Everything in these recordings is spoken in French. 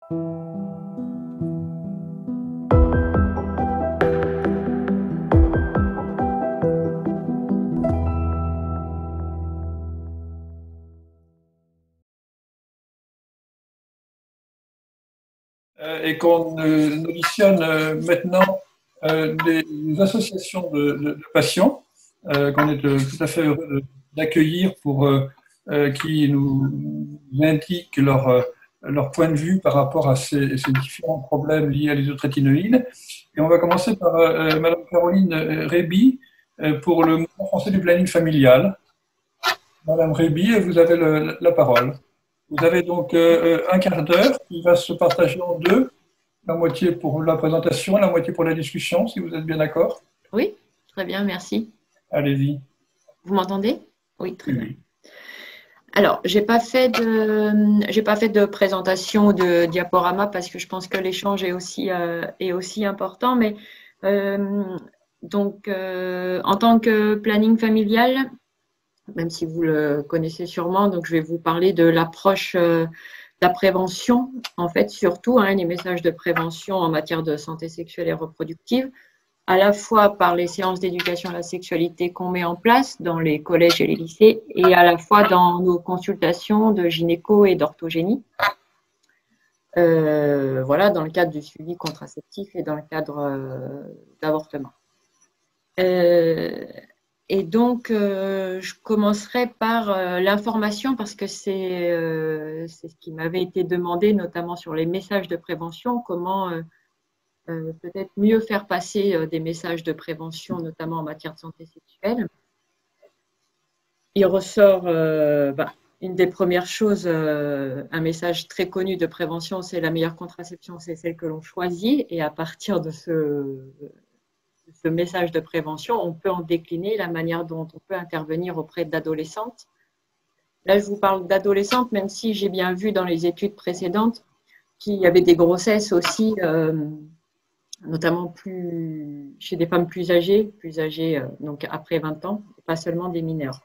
Et qu'on auditionne maintenant des associations de patients qu'on est tout à fait heureux d'accueillir pour qui nous indiquent leur point de vue par rapport à ces différents problèmes liés à l'isotrétinoïne. Et on va commencer par Madame Caroline Réby pour le mouvement français du planning familial. Madame Réby, vous avez la parole. Vous avez donc un quart d'heure qui va se partager en deux, la moitié pour la présentation, la moitié pour la discussion, si vous êtes bien d'accord. Oui, très bien, merci. Allez-y. Vous m'entendez? Oui, très bien. Alors, j'ai pas fait de présentation de diaporama parce que je pense que l'échange est aussi important. Mais en tant que planning familial, même si vous le connaissez sûrement, donc je vais vous parler de l'approche de la prévention, en fait, surtout les messages de prévention en matière de santé sexuelle et reproductive, à la fois par les séances d'éducation à la sexualité qu'on met en place dans les collèges et les lycées, et à la fois dans nos consultations de gynéco et d'orthogénie. Voilà, dans le cadre du suivi contraceptif et dans le cadre d'avortement. Et donc, je commencerai par l'information parce que c'est ce qui m'avait été demandé, notamment sur les messages de prévention, comment peut-être mieux faire passer des messages de prévention, notamment en matière de santé sexuelle. Il ressort une des premières choses, un message très connu de prévention, c'est la meilleure contraception, c'est celle que l'on choisit. Et à partir de ce message de prévention, on peut en décliner la manière dont on peut intervenir auprès d'adolescentes. Là, je vous parle d'adolescentes, même si j'ai bien vu dans les études précédentes qu'il y avait des grossesses aussi, notamment chez des femmes plus âgées, donc après 20 ans, pas seulement des mineurs.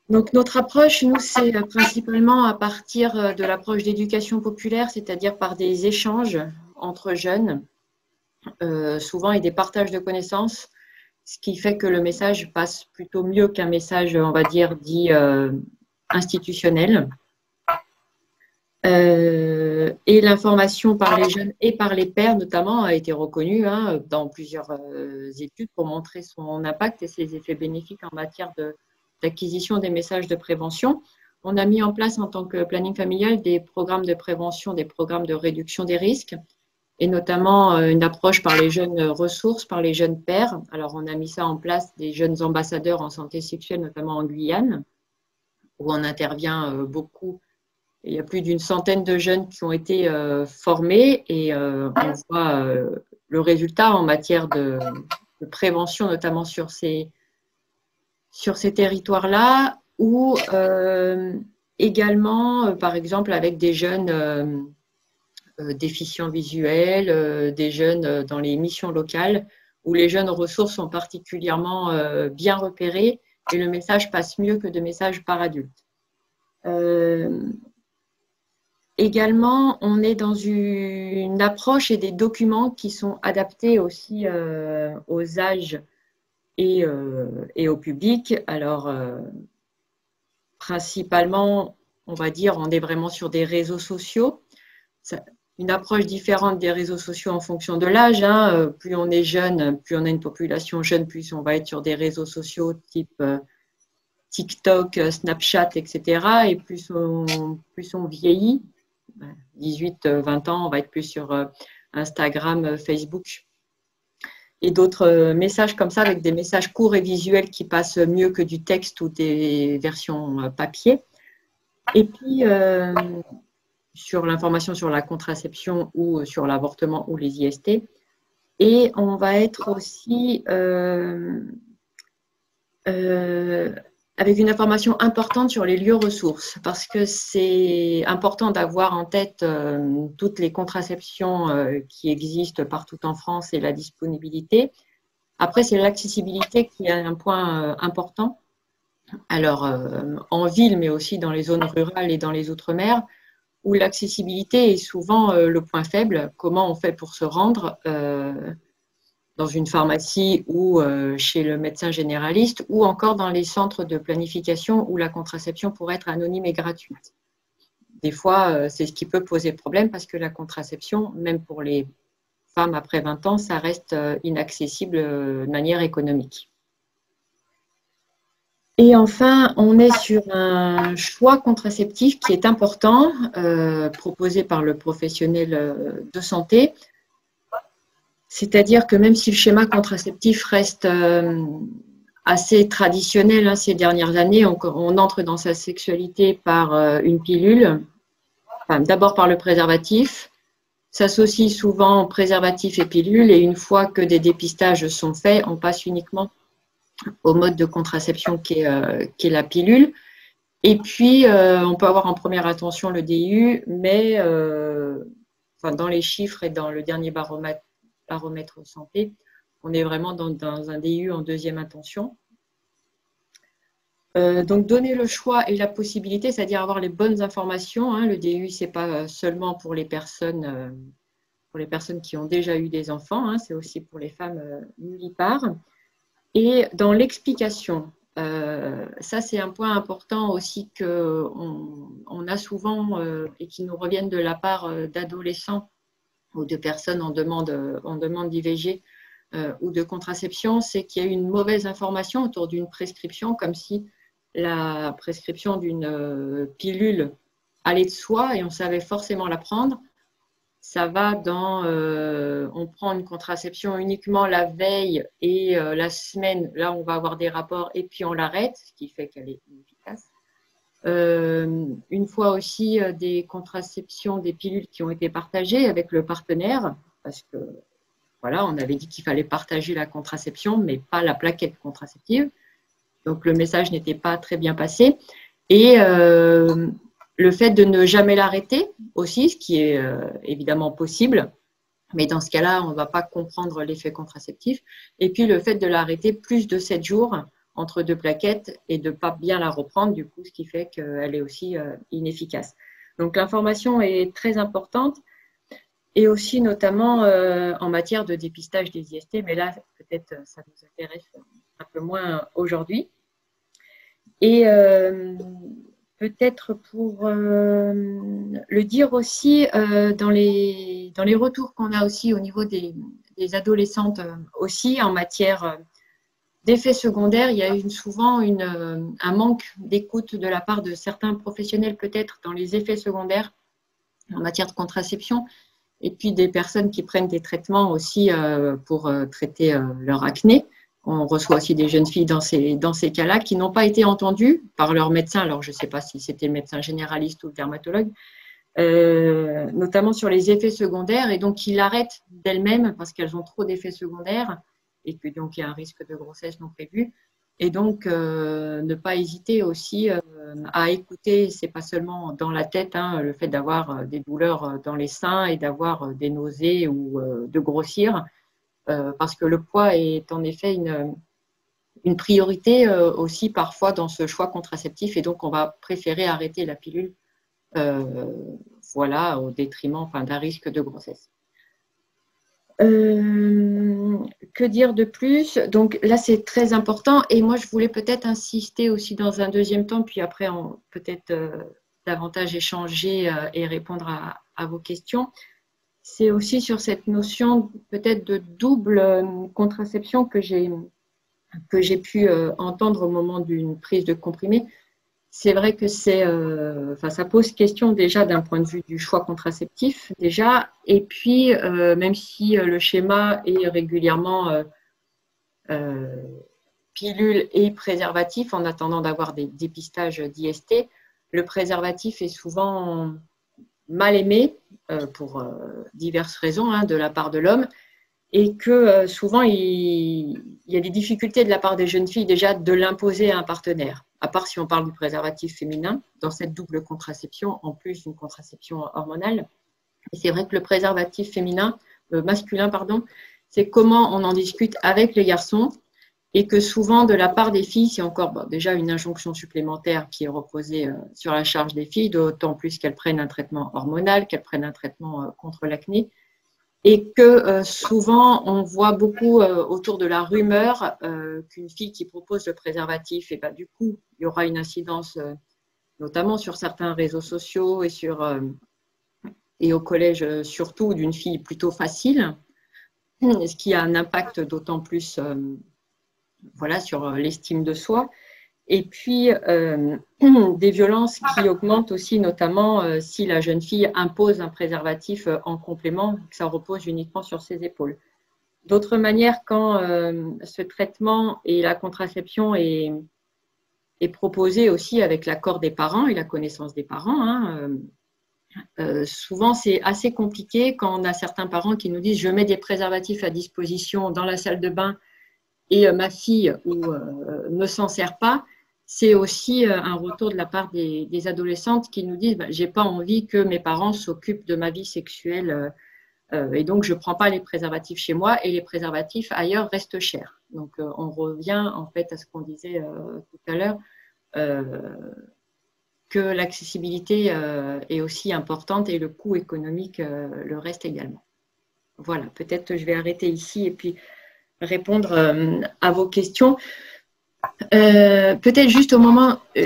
Donc notre approche, nous, c'est principalement à partir de l'approche d'éducation populaire, c'est-à-dire par des échanges entre jeunes, souvent et des partages de connaissances, ce qui fait que le message passe plutôt mieux qu'un message, on va dire, dit institutionnel. Et l'information par les jeunes et par les pairs, notamment, a été reconnue dans plusieurs études pour montrer son impact et ses effets bénéfiques en matière d'acquisition des messages de prévention. On a mis en place en tant que planning familial des programmes de prévention, des programmes de réduction des risques, et notamment une approche par les jeunes ressources, par les jeunes pairs. Alors, on a mis ça en place, des jeunes ambassadeurs en santé sexuelle, notamment en Guyane, où on intervient beaucoup. Il y a plus d'une centaine de jeunes qui ont été formés et on voit le résultat en matière de prévention, notamment sur ces territoires-là, ou également, par exemple, avec des jeunes déficients visuels, des jeunes dans les missions locales, où les jeunes ressources sont particulièrement bien repérés et le message passe mieux que de messages par adultes. Également, on est dans une approche et des documents qui sont adaptés aussi aux âges et au public. Alors, principalement, on va dire, on est vraiment sur des réseaux sociaux. Une approche différente des réseaux sociaux en fonction de l'âge. Plus on est jeune, plus on a une population jeune, plus on va être sur des réseaux sociaux type TikTok, Snapchat, etc. Et plus on vieillit, 18-20 ans, on va être plus sur Instagram, Facebook et d'autres messages comme ça, avec des messages courts et visuels qui passent mieux que du texte ou des versions papier. Et puis, sur l'information sur la contraception ou sur l'avortement ou les IST. Et on va être aussi avec une information importante sur les lieux ressources, parce que c'est important d'avoir en tête toutes les contraceptions qui existent partout en France et la disponibilité. Après, c'est l'accessibilité qui est un point important. Alors, en ville, mais aussi dans les zones rurales et dans les outre-mer, où l'accessibilité est souvent le point faible. Comment on fait pour se rendre dans une pharmacie ou chez le médecin généraliste, ou encore dans les centres de planification où la contraception pourrait être anonyme et gratuite. Des fois, c'est ce qui peut poser problème parce que la contraception, même pour les femmes après 20 ans, ça reste inaccessible de manière économique. Et enfin, on est sur un choix contraceptif qui est important, proposé par le professionnel de santé. C'est-à-dire que même si le schéma contraceptif reste assez traditionnel hein, ces dernières années, on entre dans sa sexualité par une pilule, enfin, d'abord par le préservatif, s'associe souvent préservatif et pilule, et une fois que des dépistages sont faits, on passe uniquement au mode de contraception qui est la pilule. Et puis, on peut avoir en première intention le DIU, mais enfin, dans les chiffres et dans le dernier baromètre santé, on est vraiment dans un DIU en deuxième intention. Donc, donner le choix et la possibilité, c'est-à-dire avoir les bonnes informations. Hein. Le DIU, ce n'est pas seulement pour les personnes qui ont déjà eu des enfants, hein, c'est aussi pour les femmes nullipares. Et dans l'explication, ça c'est un point important aussi qu'on a souvent et qui nous reviennent de la part d'adolescents ou de personnes en demande d'IVG ou de contraception, c'est qu'il y a eu une mauvaise information autour d'une prescription, comme si la prescription d'une pilule allait de soi et on savait forcément la prendre. Ça va dans, on prend une contraception uniquement la veille et la semaine, là on va avoir des rapports et puis on l'arrête, ce qui fait qu'elle est inefficace. Une fois aussi des contraceptions, des pilules qui ont été partagées avec le partenaire, parce que voilà, on avait dit qu'il fallait partager la contraception, mais pas la plaquette contraceptive. Donc le message n'était pas très bien passé. Et le fait de ne jamais l'arrêter aussi, ce qui est évidemment possible, mais dans ce cas-là, on ne va pas comprendre l'effet contraceptif. Et puis le fait de l'arrêter plus de 7 jours entre deux plaquettes et de ne pas bien la reprendre, du coup, ce qui fait qu'elle est aussi inefficace. Donc l'information est très importante et aussi notamment en matière de dépistage des IST, mais là, peut-être ça nous intéresse un peu moins aujourd'hui. Et peut-être pour le dire aussi, dans les retours qu'on a aussi au niveau des adolescentes aussi en matière d'effets secondaires, il y a souvent un manque d'écoute de la part de certains professionnels peut-être dans les effets secondaires en matière de contraception et puis des personnes qui prennent des traitements aussi pour traiter leur acné. On reçoit aussi des jeunes filles dans ces cas-là qui n'ont pas été entendues par leur médecin. Alors, je ne sais pas si c'était le médecin généraliste ou le dermatologue, notamment sur les effets secondaires. Et donc, ils l'arrêtent d'elles-mêmes parce qu'elles ont trop d'effets secondaires et que donc il y a un risque de grossesse non prévu. Et donc, ne pas hésiter aussi à écouter, ce n'est pas seulement dans la tête, hein, le fait d'avoir des douleurs dans les seins et d'avoir des nausées ou de grossir. Parce que le poids est en effet une priorité aussi parfois dans ce choix contraceptif et donc on va préférer arrêter la pilule voilà, au détriment d'un risque de grossesse. Que dire de plus? Donc là c'est très important et moi je voulais peut-être insister aussi dans un deuxième temps puis après on peut-être davantage échanger et répondre à vos questions. C'est aussi sur cette notion peut-être de double contraception que j'ai pu entendre au moment d'une prise de comprimé. C'est vrai que ça pose question déjà d'un point de vue du choix contraceptif déjà, et puis même si le schéma est régulièrement pilule et préservatif en attendant d'avoir des dépistages d'IST, le préservatif est souvent mal aimé pour diverses raisons hein, de la part de l'homme et que souvent il y a des difficultés de la part des jeunes filles déjà de l'imposer à un partenaire, à part si on parle du préservatif féminin dans cette double contraception en plus d'une contraception hormonale. Et c'est vrai que le préservatif masculin, c'est comment on en discute avec les garçons et que souvent, de la part des filles, c'est encore déjà une injonction supplémentaire qui est reposée sur la charge des filles, d'autant plus qu'elles prennent un traitement hormonal, qu'elles prennent un traitement contre l'acné, et que souvent, on voit beaucoup autour de la rumeur qu'une fille qui propose le préservatif, et du coup, il y aura une incidence, notamment sur certains réseaux sociaux et au collège surtout, d'une fille plutôt facile, ce qui a un impact d'autant plus voilà, sur l'estime de soi. Et puis, des violences qui augmentent aussi, notamment si la jeune fille impose un préservatif en complément, que ça repose uniquement sur ses épaules. D'autre manière, quand ce traitement et la contraception est proposé aussi avec l'accord des parents et la connaissance des parents, hein, souvent, c'est assez compliqué quand on a certains parents qui nous disent « je mets des préservatifs à disposition dans la salle de bain et ma fille ne s'en sert pas ». C'est aussi un retour de la part des adolescentes qui nous disent « j'ai pas envie que mes parents s'occupent de ma vie sexuelle et donc je prends pas les préservatifs chez moi et les préservatifs ailleurs restent chers ». Donc on revient en fait à ce qu'on disait tout à l'heure, que l'accessibilité est aussi importante et le coût économique le reste également. Voilà, peut-être que je vais arrêter ici et puis répondre à vos questions. Peut-être juste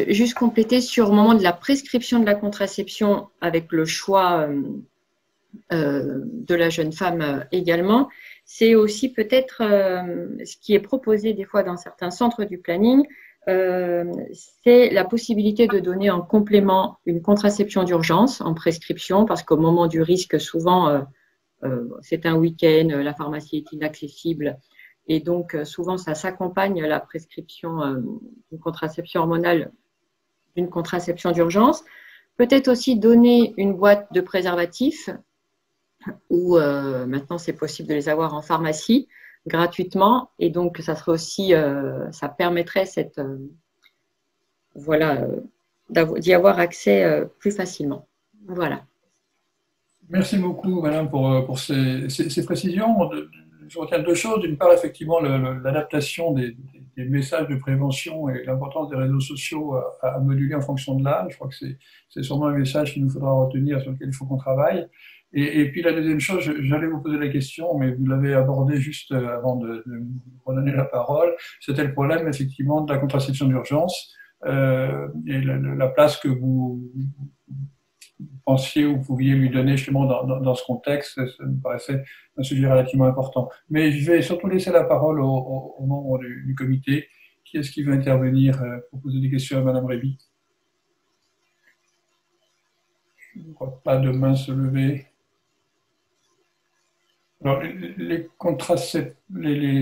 juste compléter sur au moment de la prescription de la contraception avec le choix de la jeune femme également, c'est aussi peut-être ce qui est proposé des fois dans certains centres du planning, c'est la possibilité de donner en complément une contraception d'urgence en prescription, parce qu'au moment du risque, souvent, c'est un week-end, la pharmacie est inaccessible, et donc souvent ça s'accompagne la prescription d'une contraception hormonale, d'une contraception d'urgence. Peut-être aussi donner une boîte de préservatifs, où maintenant c'est possible de les avoir en pharmacie, gratuitement, et donc ça serait aussi, ça permettrait voilà, d'y avoir accès plus facilement. Voilà. Merci beaucoup, Madame, pour ces précisions. Je retiens deux choses. D'une part, effectivement, l'adaptation des messages de prévention et l'importance des réseaux sociaux à moduler en fonction de l'âge. Je crois que c'est sûrement un message qu'il nous faudra retenir, sur lequel il faut qu'on travaille. Et puis la deuxième chose, j'allais vous poser la question, mais vous l'avez abordé juste avant de me redonner la parole, c'était le problème effectivement de la contraception d'urgence et la place que vous pensiez ou pouviez lui donner justement dans ce contexte. Ça me paraissait un sujet relativement important. Mais je vais surtout laisser la parole aux membres du comité. Qui est-ce qui veut intervenir pour poser des questions à Madame Réby? Je ne vois pas de main se lever. Alors, les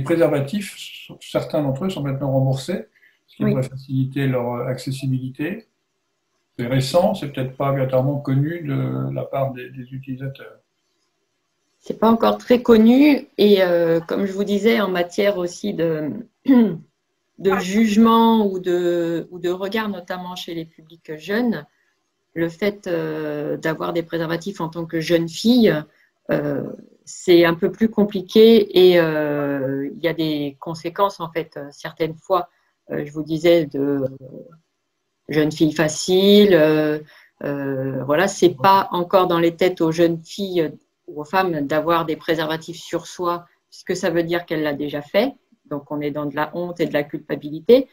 préservatifs, certains d'entre eux sont maintenant remboursés, ce qui devrait faciliter leur accessibilité. C'est récent, c'est peut-être pas obligatoirement connu de la part des utilisateurs. C'est pas encore très connu et comme je vous disais, en matière aussi de jugement ou de regard, notamment chez les publics jeunes, le fait d'avoir des préservatifs en tant que jeune fille, c'est un peu plus compliqué et il y a des conséquences en fait. Certaines fois, je vous disais de jeunes filles faciles, voilà, c'est pas encore dans les têtes aux jeunes filles ou aux femmes d'avoir des préservatifs sur soi, puisque ça veut dire qu'elle l'a déjà fait. Donc on est dans de la honte et de la culpabilité.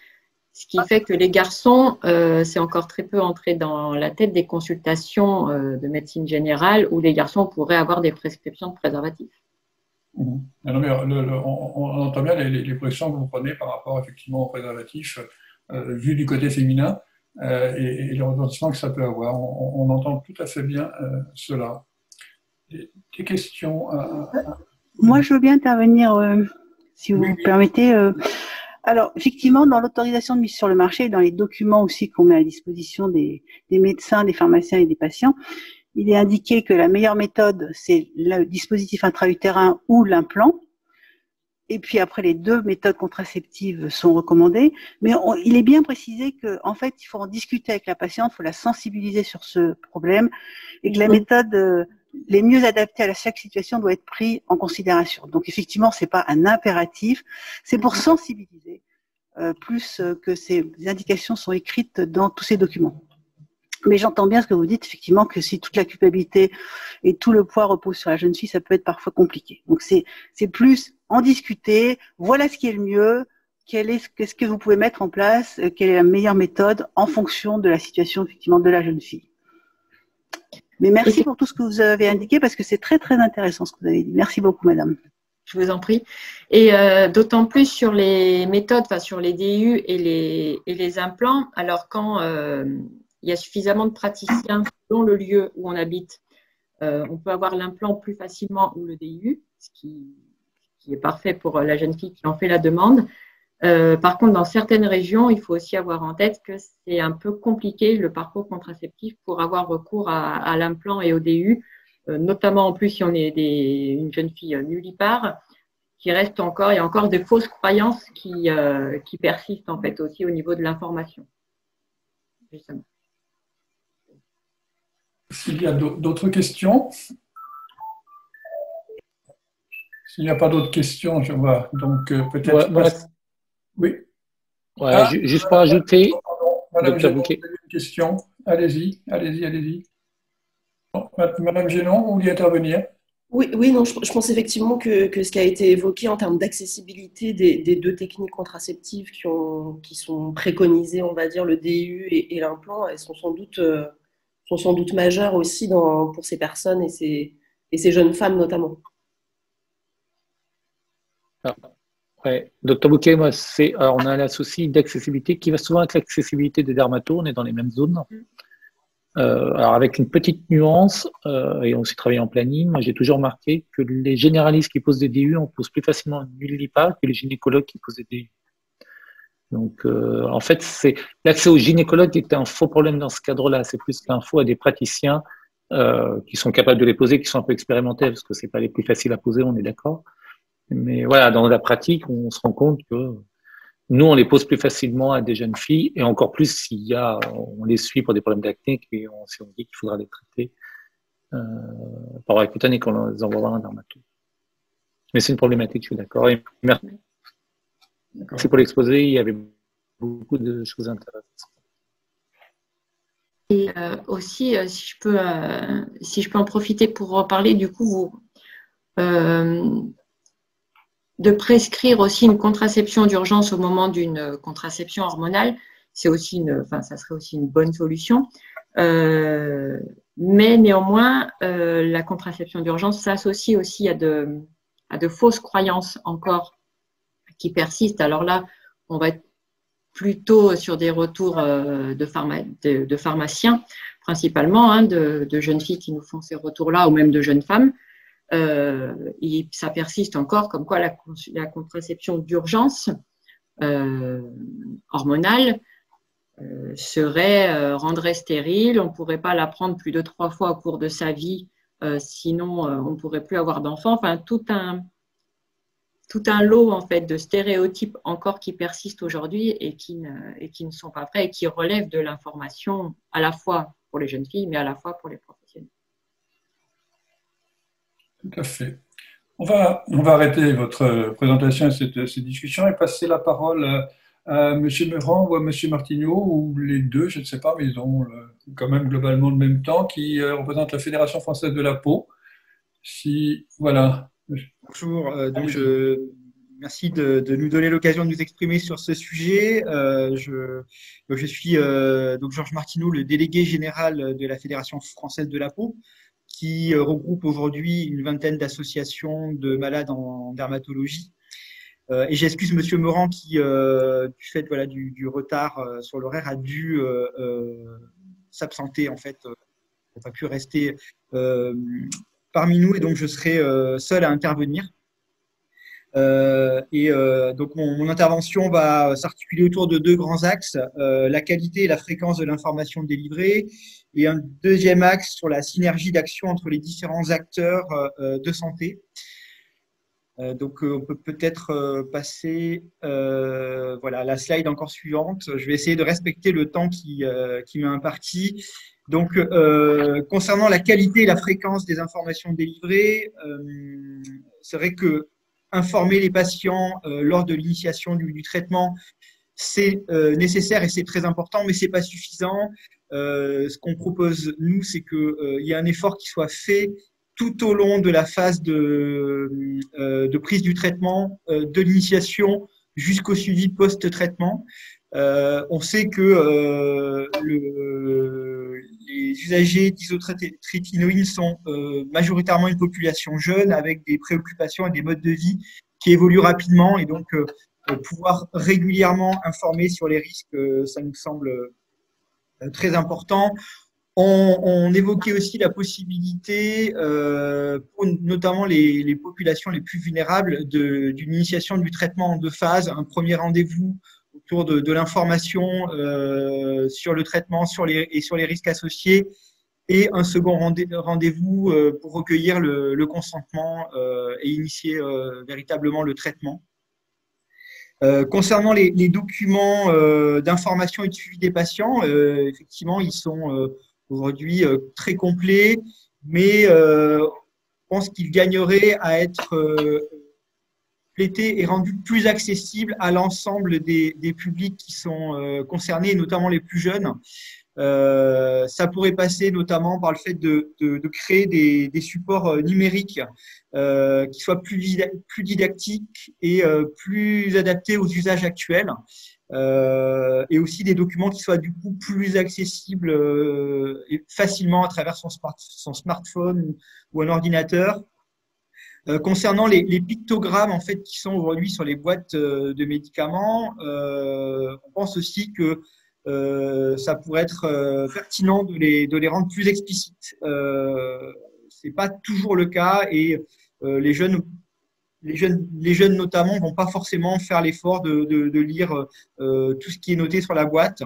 Ce qui fait que les garçons, c'est encore très peu entré dans la tête des consultations de médecine générale où les garçons pourraient avoir des prescriptions de préservatifs. Mmh. Non, mais on entend bien les positions que vous prenez par rapport effectivement aux préservatifs, vu du côté féminin et les retentissements que ça peut avoir. On entend tout à fait bien cela. Des questions Moi, je veux bien intervenir, si vous me permettez. Alors, effectivement, dans l'autorisation de mise sur le marché, dans les documents aussi qu'on met à disposition des médecins, des pharmaciens et des patients, il est indiqué que la meilleure méthode, c'est le dispositif intra-utérin ou l'implant. Et puis après, les deux méthodes contraceptives sont recommandées. Mais il est bien précisé qu'en fait, il faut en discuter avec la patiente, il faut la sensibiliser sur ce problème et que la méthode les mieux adaptées à chaque situation doit être prise en considération. Donc effectivement, c'est pas un impératif, c'est pour sensibiliser. plus que ces indications sont écrites dans tous ces documents. Mais j'entends bien ce que vous dites, effectivement, que si toute la culpabilité et tout le poids repose sur la jeune fille, ça peut être parfois compliqué. Donc c'est plus en discuter, voilà ce qui est le mieux, qu'est-ce que vous pouvez mettre en place, quelle est la meilleure méthode en fonction de la situation, effectivement, de la jeune fille. Mais merci pour tout ce que vous avez indiqué, parce que c'est très, très intéressant ce que vous avez dit. Merci beaucoup, madame. Je vous en prie. Et d'autant plus sur les méthodes, enfin sur les DU et les implants. Alors, quand il y a suffisamment de praticiens selon le lieu où on habite, on peut avoir l'implant plus facilement ou le DU, ce qui est parfait pour la jeune fille qui en fait la demande. Par contre, dans certaines régions, il faut aussi avoir en tête que c'est un peu compliqué le parcours contraceptif pour avoir recours à l'implant et au DU. Notamment en plus si on est une jeune fille nullipare, il y a encore des fausses croyances qui persistent en fait aussi au niveau de l'information. Justement. S'il y a d'autres questions? S'il n'y a pas d'autres questions, je vois. Donc peut-être. Oui. Ouais, juste pour ajouter. Madame Génon, vous avez une question? Allez-y. Madame Génon, vous vouliez intervenir? Oui, non, je pense effectivement que ce qui a été évoqué en termes d'accessibilité des deux techniques contraceptives qui sont préconisées, on va dire, le DU et l'implant, elles sont sans doute majeures aussi pour ces personnes et ces jeunes femmes notamment. Ouais. Docteur Bouquet, moi, alors on a la souci d'accessibilité qui va souvent avec l'accessibilité des dermatos, on est dans les mêmes zones. Alors avec une petite nuance, et on aussi travaillé en planning, moi j'ai toujours remarqué que les généralistes qui posent des DU, on pose plus facilement une nullipare que les gynécologues qui posent des DU. Donc en fait, l'accès aux gynécologues est un faux problème dans ce cadre-là. C'est plus qu'un faux à des praticiens qui sont capables de les poser, qui sont un peu expérimentés, parce que c'est pas les plus faciles à poser, on est d'accord. Mais voilà, dans la pratique, on se rend compte que nous, on les pose plus facilement à des jeunes filles, et encore plus on les suit pour des problèmes d'acné, et si on dit qu'il faudra les traiter par Accutane et qu'on les envoie voir un dermato. Mais c'est une problématique, je suis d'accord. Et merci pour l'exposé, il y avait beaucoup de choses intéressantes. Et aussi, si je peux en profiter pour reparler, du coup, de prescrire aussi une contraception d'urgence au moment d'une contraception hormonale, ça serait aussi une bonne solution. Mais néanmoins, la contraception d'urgence s'associe aussi à de fausses croyances encore qui persistent. Alors là, on va être plutôt sur des retours de pharmaciens, principalement, de jeunes filles qui nous font ces retours-là, ou même de jeunes femmes. Et ça persiste encore, comme quoi la contraception d'urgence hormonale rendrait stérile. On ne pourrait pas la prendre plus de 3 fois au cours de sa vie, sinon on ne pourrait plus avoir d'enfants. Enfin, tout un lot en fait de stéréotypes encore qui persistent aujourd'hui et qui ne sont pas vrais et qui relèvent de l'information à la fois pour les jeunes filles, mais à la fois pour les professionnels. Tout à fait. On va arrêter votre présentation et cette discussion et passer la parole à M. Meurant ou à M. Martineau, ou les deux, je ne sais pas, mais ils ont quand même globalement le même temps, qui représente la Fédération française de la peau. Voilà. Bonjour, merci de nous donner l'occasion de nous exprimer sur ce sujet. Je suis donc Georges Martineau, le délégué général de la Fédération française de la peau, qui regroupe aujourd'hui une vingtaine d'associations de malades en dermatologie. Et j'excuse Monsieur Meurant qui, du fait du retard sur l'horaire, a dû s'absenter en fait, n'a pas pu rester parmi nous, et donc je serai seul à intervenir. Donc mon intervention va s'articuler autour de 2 grands axes, la qualité et la fréquence de l'information délivrée, et un deuxième axe sur la synergie d'action entre les différents acteurs de santé. Donc on peut peut-être passer la slide encore suivante. Je vais essayer de respecter le temps qui m'est imparti. Donc concernant la qualité et la fréquence des informations délivrées, c'est vrai que informer les patients lors de l'initiation du traitement, c'est nécessaire et c'est très important, mais c'est pas suffisant. Ce qu'on propose, nous, c'est qu'il y ait un effort qui soit fait tout au long de la phase de prise du traitement, de l'initiation jusqu'au suivi post-traitement. On sait que les usagers d'isotrétinoïne sont majoritairement une population jeune avec des préoccupations et des modes de vie qui évoluent rapidement, et donc pouvoir régulièrement informer sur les risques, ça nous semble très important. On évoquait aussi la possibilité, pour notamment les populations les plus vulnérables, d'une initiation du traitement en 2 phases. Un premier rendez-vous autour de l'information sur le traitement et sur les risques associés, et un second rendez-vous pour recueillir le consentement et initier véritablement le traitement. Concernant les documents d'information et de suivi des patients, effectivement, ils sont aujourd'hui très complets, mais je pense qu'ils gagneraient à être complétés et rendus plus accessibles à l'ensemble des publics qui sont concernés, notamment les plus jeunes. Ça pourrait passer notamment par le fait de créer des supports numériques qui soient plus didactiques et plus adaptés aux usages actuels, et aussi des documents qui soient du coup plus accessibles et facilement à travers son smartphone ou un ordinateur. Concernant les pictogrammes en fait qui sont aujourd'hui sur les boîtes de médicaments, on pense aussi que ça pourrait être pertinent de les rendre plus explicites. C'est pas toujours le cas, et les jeunes notamment vont pas forcément faire l'effort de lire tout ce qui est noté sur la boîte.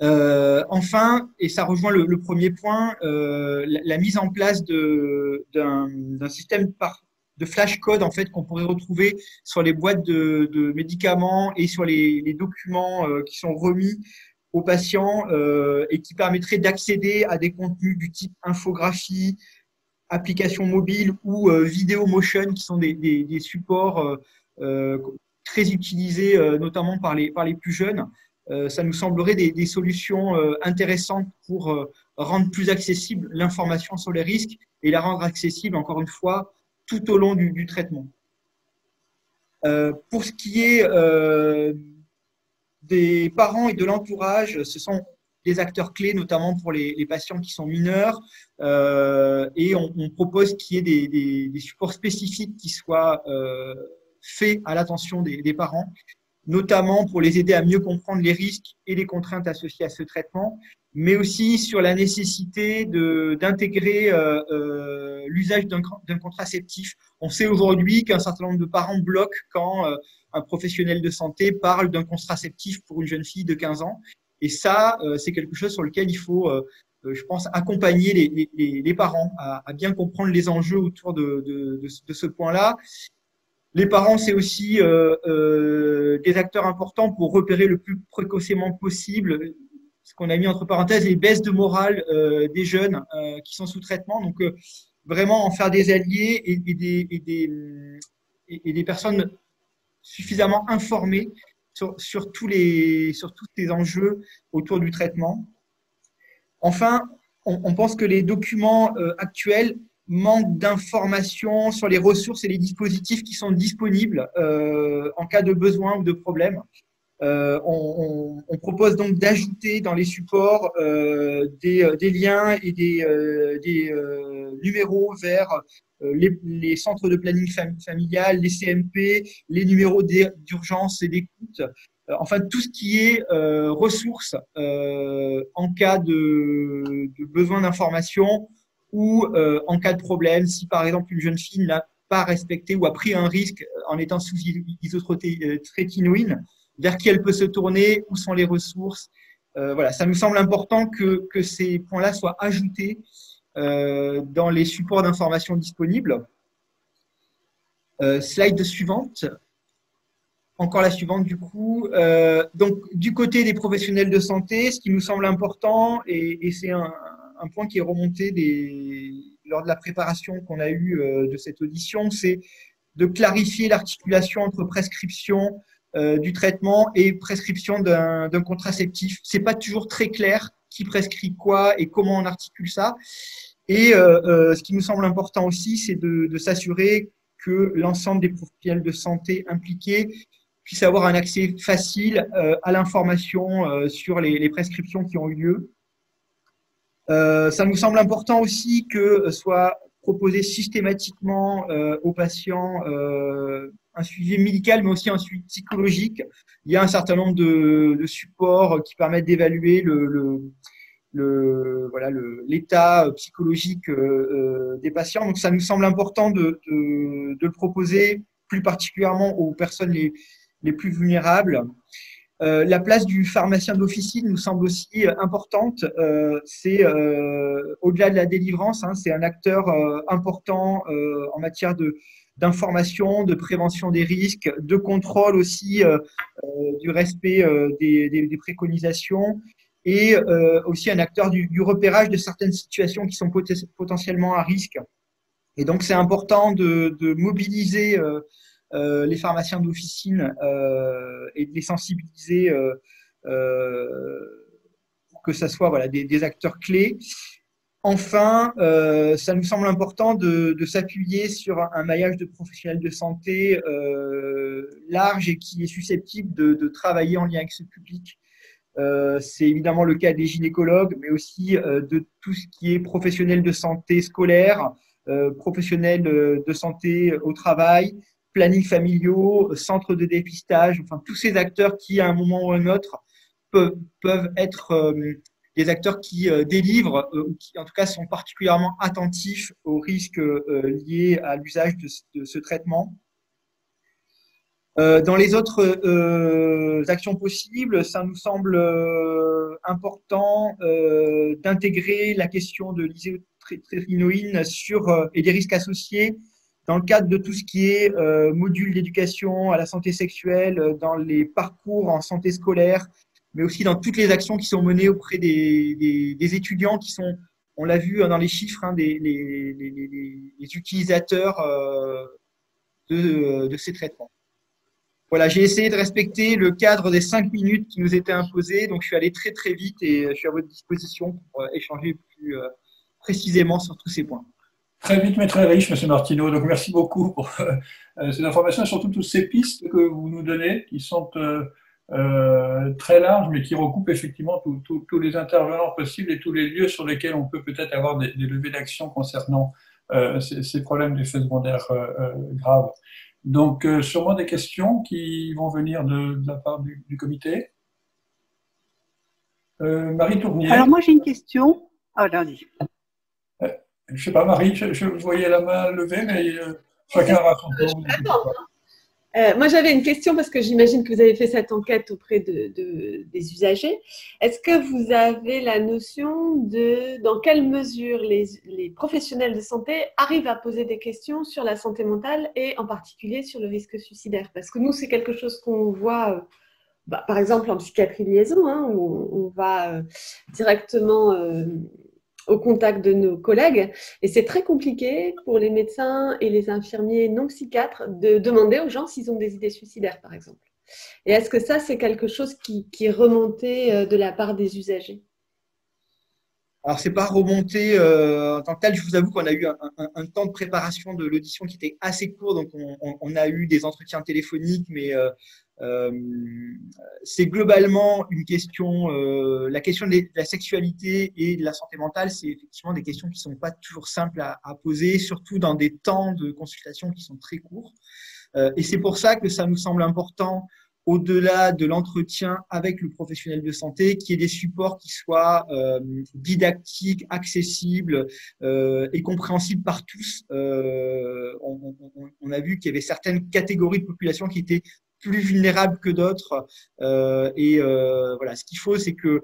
Enfin, et ça rejoint le premier point, la mise en place d'un système de flashcode en fait, qu'on pourrait retrouver sur les boîtes de médicaments et sur les documents qui sont remis aux patients, et qui permettrait d'accéder à des contenus du type infographie, applications mobiles ou vidéo motion, qui sont des supports très utilisés notamment par les plus jeunes. Ça nous semblerait des solutions intéressantes pour rendre plus accessible l'information sur les risques et la rendre accessible, encore une fois, tout au long du traitement. Pour ce qui est des parents et de l'entourage, ce sont des acteurs clés, notamment pour les patients qui sont mineurs, et on propose qu'il y ait des supports spécifiques qui soient faits à l'attention des parents, notamment pour les aider à mieux comprendre les risques et les contraintes associées à ce traitement, mais aussi sur la nécessité d'intégrer l'usage d'un contraceptif. On sait aujourd'hui qu'un certain nombre de parents bloquent quand un professionnel de santé parle d'un contraceptif pour une jeune fille de 15 ans. Et ça, c'est quelque chose sur lequel il faut, je pense, accompagner les parents à bien comprendre les enjeux autour de ce point-là. Les parents, c'est aussi des acteurs importants pour repérer le plus précocement possible ce qu'on a mis entre parenthèses, les baisses de morale des jeunes qui sont sous traitement. Donc, vraiment en faire des alliés et des personnes suffisamment informées sur tous ces enjeux autour du traitement. Enfin, on pense que les documents actuels manquent d'informations sur les ressources et les dispositifs qui sont disponibles en cas de besoin ou de problème. On propose donc d'ajouter dans les supports des liens et des numéros vers les centres de planning familial, les CMP, les numéros d'urgence et d'écoute, enfin tout ce qui est ressources en cas de besoin d'information ou en cas de problème, si par exemple une jeune fille n'a pas respecté ou a pris un risque en étant sous isotrétinoïne, vers qui elle peut se tourner, où sont les ressources. Voilà, ça nous semble important que ces points-là soient ajoutés dans les supports d'information disponibles. Slide suivante. Encore la suivante du coup. Donc, du côté des professionnels de santé, ce qui nous semble important, et c'est un point qui est remonté lors de la préparation qu'on a eue de cette audition, c'est de clarifier l'articulation entre prescription, du traitement et prescription d'un contraceptif. C'est pas toujours très clair qui prescrit quoi et comment on articule ça. Et ce qui nous semble important aussi, c'est de s'assurer que l'ensemble des professionnels de santé impliqués puissent avoir un accès facile à l'information sur les prescriptions qui ont eu lieu. Ça nous semble important aussi que soit proposé systématiquement aux patients un suivi médical, mais aussi un suivi psychologique. Il y a un certain nombre de supports qui permettent d'évaluer l'état psychologique des patients. Donc, ça nous semble important de le proposer plus particulièrement aux personnes les plus vulnérables. La place du pharmacien d'officine nous semble aussi importante. C'est au-delà de la délivrance, hein, c'est un acteur important en matière d'information, de prévention des risques, de contrôle aussi du respect des préconisations et aussi un acteur du repérage de certaines situations qui sont potentiellement à risque. Et donc, c'est important de mobiliser les pharmaciens d'officine et de les sensibiliser pour que ça soit voilà, des acteurs clés. Enfin, ça nous semble important de s'appuyer sur un maillage de professionnels de santé large et qui est susceptible de travailler en lien avec ce public. C'est évidemment le cas des gynécologues, mais aussi de tout ce qui est professionnel de santé scolaire, professionnels de santé au travail, planning familiaux, centres de dépistage, enfin tous ces acteurs qui, à un moment ou à un autre, peuvent être des acteurs qui délivrent ou qui, en tout cas, sont particulièrement attentifs aux risques liés à l'usage de ce traitement. Dans les autres actions possibles, ça nous semble important d'intégrer la question de l'isotrétinoïne et des risques associés dans le cadre de tout ce qui est module d'éducation à la santé sexuelle, dans les parcours en santé scolaire, mais aussi dans toutes les actions qui sont menées auprès des étudiants qui sont, on l'a vu dans les chiffres, hein, les utilisateurs de ces traitements. Voilà, j'ai essayé de respecter le cadre des 5 minutes qui nous étaient imposées, donc je suis allé très très vite et je suis à votre disposition pour échanger plus précisément sur tous ces points. Très vite mais très riche, M. Martineau, donc merci beaucoup pour ces informations et surtout toutes ces pistes que vous nous donnez qui sont très larges mais qui recoupent effectivement tous les intervenants possibles et tous les lieux sur lesquels on peut peut-être avoir des levées d'action concernant ces problèmes d'effets secondaires graves. Donc, sûrement des questions qui vont venir de la part du comité. Marie Tournier. Alors, moi, j'ai une question. Ah, lundi. Je ne sais pas, Marie, je voyais la main levée, mais chacun aura son tour. Moi, j'avais une question parce que j'imagine que vous avez fait cette enquête auprès des usagers. Est-ce que vous avez la notion de dans quelle mesure les professionnels de santé arrivent à poser des questions sur la santé mentale et en particulier sur le risque suicidaire? Parce que nous, c'est quelque chose qu'on voit, par exemple, en psychiatrie liaison, hein, où on va directement au contact de nos collègues. Et c'est très compliqué pour les médecins et les infirmiers non psychiatres de demander aux gens s'ils ont des idées suicidaires, par exemple. Et est-ce que ça, c'est quelque chose qui est remonté de la part des usagers? Alors, c'est pas remonté en tant que tel. Je vous avoue qu'on a eu un temps de préparation de l'audition qui était assez court. Donc, on a eu des entretiens téléphoniques, mais c'est globalement une question, la question de la sexualité et de la santé mentale, c'est effectivement des questions qui ne sont pas toujours simples à poser, surtout dans des temps de consultation qui sont très courts. Et c'est pour ça que ça nous semble important, au-delà de l'entretien avec le professionnel de santé, qu'il y ait des supports qui soient didactiques, accessibles et compréhensibles par tous. On a vu qu'il y avait certaines catégories de population qui étaient plus vulnérables que d'autres. Voilà, ce qu'il faut, c'est que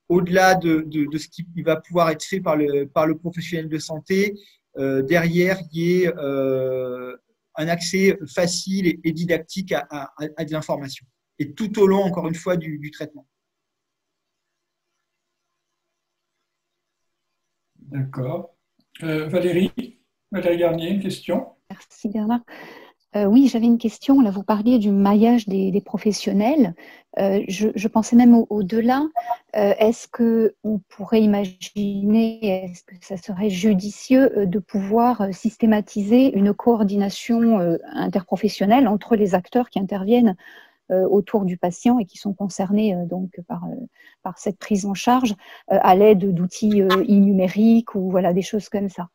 au-delà de ce qui va pouvoir être fait par le professionnel de santé, derrière, il y ait un accès facile et didactique à de l'information. Et tout au long, encore une fois, du traitement. D'accord. Valérie Garnier, une question? Merci Bernard. Oui, j'avais une question. Là, vous parliez du maillage des professionnels. Je pensais même au-delà. Est-ce qu'on pourrait imaginer, est-ce que ça serait judicieux de pouvoir systématiser une coordination interprofessionnelle entre les acteurs qui interviennent autour du patient et qui sont concernés donc par cette prise en charge à l'aide d'outils numériques ou voilà, des choses comme ça?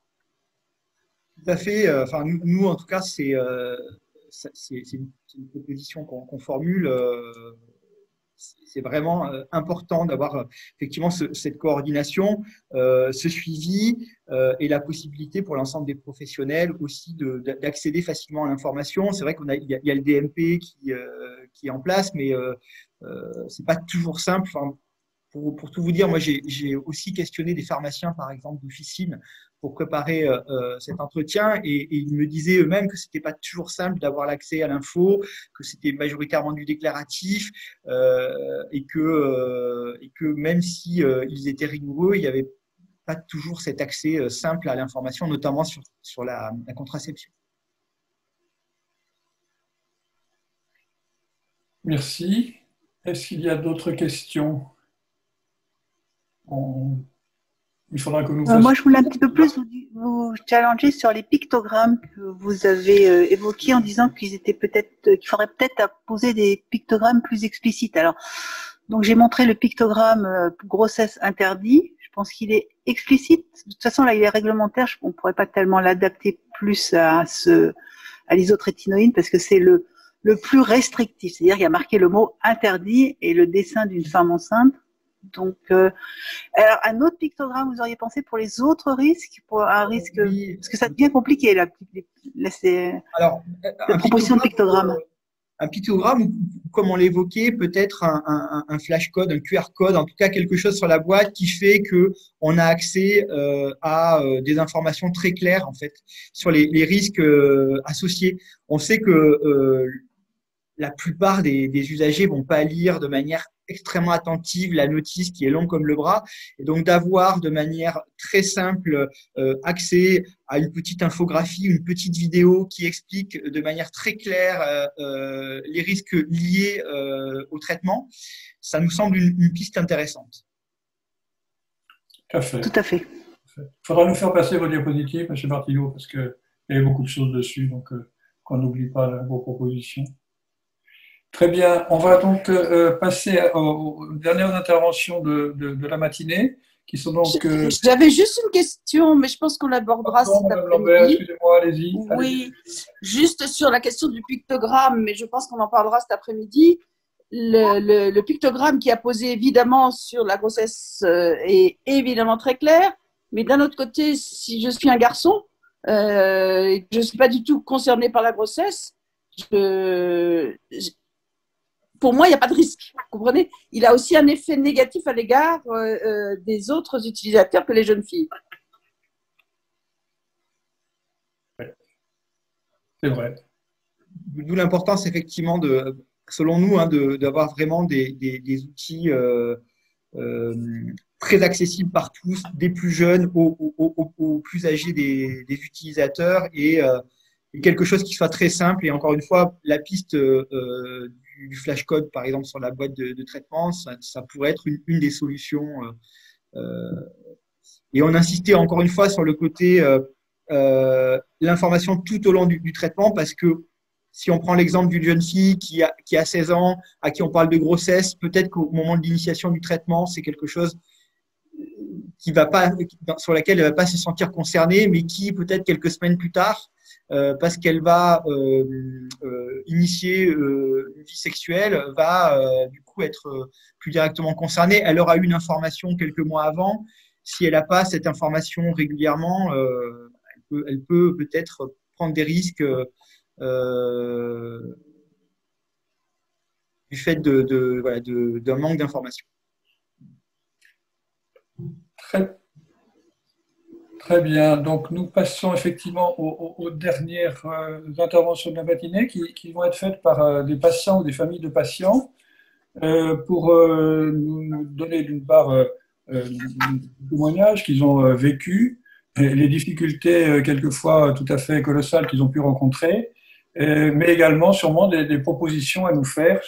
Tout à fait. Enfin, nous, en tout cas, c'est une proposition qu'on formule. C'est vraiment important d'avoir effectivement cette coordination, ce suivi et la possibilité pour l'ensemble des professionnels aussi d'accéder facilement à l'information. C'est vrai il y a le DMP qui est en place, mais c'est pas toujours simple. Enfin, pour tout vous dire, moi, j'ai aussi questionné des pharmaciens, par exemple, d'officine pour préparer cet entretien et ils me disaient eux-mêmes que c'était pas toujours simple d'avoir l'accès à l'info, que c'était majoritairement du déclaratif et que même si ils étaient rigoureux, il n'y avait pas toujours cet accès simple à l'information, notamment sur la contraception. Merci. Est-ce qu'il y a d'autres questions? Il faudra que nous fassions... Moi, je voulais un petit peu plus vous challenger sur les pictogrammes que vous avez évoqués en disant qu'il faudrait peut-être poser des pictogrammes plus explicites. Alors, donc j'ai montré le pictogramme grossesse interdit. Je pense qu'il est explicite. De toute façon, là, il est réglementaire. On ne pourrait pas tellement l'adapter plus à l'isotrétinoïne parce que c'est le plus restrictif. C'est-à-dire qu'il y a marqué le mot interdit et le dessin d'une femme enceinte. Donc, alors un autre pictogramme, vous auriez pensé pour les autres risques, pour un risque, oui. Parce que ça devient compliqué là. C'est la proposition de pictogramme. Un pictogramme, comme on l'évoquait, peut-être un flash code, un QR code, en tout cas quelque chose sur la boîte qui fait que on a accès à des informations très claires en fait sur les risques associés. On sait que la plupart des usagers vont pas lire de manière extrêmement attentive la notice qui est longue comme le bras, et donc d'avoir de manière très simple accès à une petite infographie, une petite vidéo qui explique de manière très claire les risques liés au traitement, ça nous semble une piste intéressante. Tout à fait. Tout à fait. Il faudra nous faire passer vos diapositives, M. Martillot, parce qu'il y a beaucoup de choses dessus, donc qu'on n'oublie pas vos propositions. Très bien, on va donc passer aux dernières interventions de la matinée, qui sont donc... J'avais juste une question, mais je pense qu'on l'abordera cet après-midi. Excusez-moi, allez-y. Oui, juste sur la question du pictogramme, mais je pense qu'on en parlera cet après-midi. Le pictogramme qui a posé évidemment sur la grossesse est évidemment très clair, mais d'un autre côté, si je suis un garçon, et que je ne suis pas du tout concernée par la grossesse, pour moi, il n'y a pas de risque. Vous comprenez? Il a aussi un effet négatif à l'égard des autres utilisateurs que les jeunes filles. C'est vrai. D'où l'importance, effectivement, selon nous, d'avoir vraiment des outils très accessibles par tous, des plus jeunes aux plus âgés des utilisateurs et quelque chose qui soit très simple. Et encore une fois, la piste du flashcode, par exemple, sur la boîte de traitement, ça pourrait être une des solutions. Et on insistait encore une fois sur le côté l'information tout au long du traitement, parce que si on prend l'exemple d'une jeune fille qui a 16 ans, à qui on parle de grossesse, peut-être qu'au moment de l'initiation du traitement, c'est quelque chose sur laquelle elle ne va pas se sentir concernée, mais qui, peut-être quelques semaines plus tard, parce qu'elle va initier une vie sexuelle, va du coup être plus directement concernée. Elle aura eu une information quelques mois avant. Si elle n'a pas cette information régulièrement, elle peut peut-être prendre des risques du fait d'un manque d'information. Très bien. Donc, nous passons effectivement aux dernières interventions de la matinée qui vont être faites par des patients ou des familles de patients pour nous donner d'une part des témoignages qu'ils ont vécus, les difficultés quelquefois tout à fait colossales qu'ils ont pu rencontrer, mais également sûrement des propositions à nous faire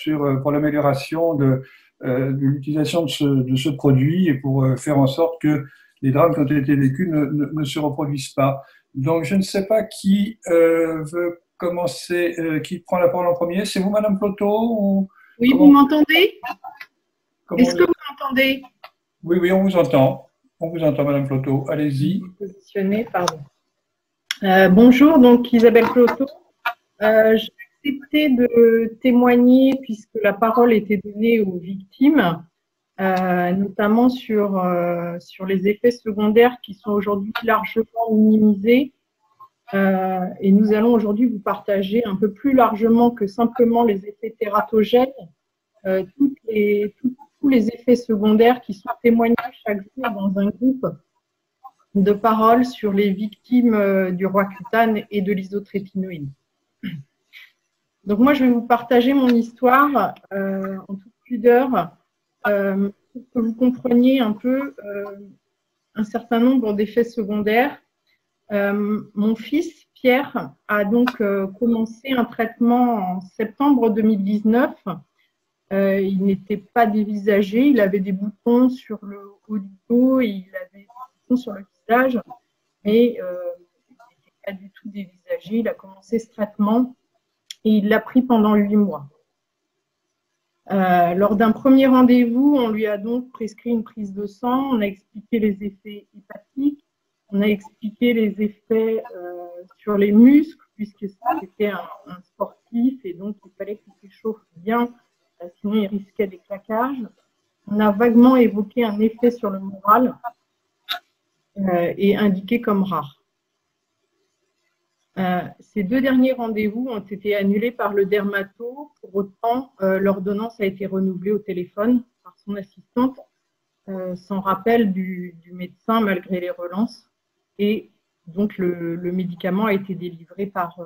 pour l'amélioration de l'utilisation de ce produit et pour faire en sorte que les drames qui ont été vécus ne se reproduisent pas. Donc, je ne sais pas qui veut commencer, qui prend la parole en premier. C'est vous, Madame Ploto ou Oui, vous m'entendez? Est-ce que vous m'entendez? Oui, oui, on vous entend. On vous entend, Madame Ploto. Allez-y. Positionné, pardon. Bonjour, donc Isabelle Ploto. J'ai accepté de témoigner puisque la parole était donnée aux victimes, notamment sur les effets secondaires qui sont aujourd'hui largement minimisés. Et nous allons aujourd'hui vous partager un peu plus largement que simplement les effets tératogènes, tous les effets secondaires qui sont témoignés chaque jour dans un groupe de parole sur les victimes du Roaccutane et de l'isotrétinoïne. Donc moi, je vais vous partager mon histoire en toute pudeur pour que vous compreniez un peu un certain nombre d'effets secondaires. Mon fils, Pierre, a donc commencé un traitement en septembre 2019. Il n'était pas dévisagé, il avait des boutons sur le haut du dos, et il avait des boutons sur le visage, mais il n'était pas du tout dévisagé. Il a commencé ce traitement et il l'a pris pendant 8 mois. Lors d'un premier rendez-vous, on lui a donc prescrit une prise de sang, on a expliqué les effets hépatiques, on a expliqué les effets sur les muscles, puisque c'était un sportif et donc il fallait qu'il s'échauffe bien, sinon il risquait des claquages. On a vaguement évoqué un effet sur le moral et indiqué comme rare. Ces 2 derniers rendez-vous ont été annulés par le dermato. Pour autant, l'ordonnance a été renouvelée au téléphone par son assistante, sans rappel du médecin malgré les relances. Et donc, le médicament a été délivré par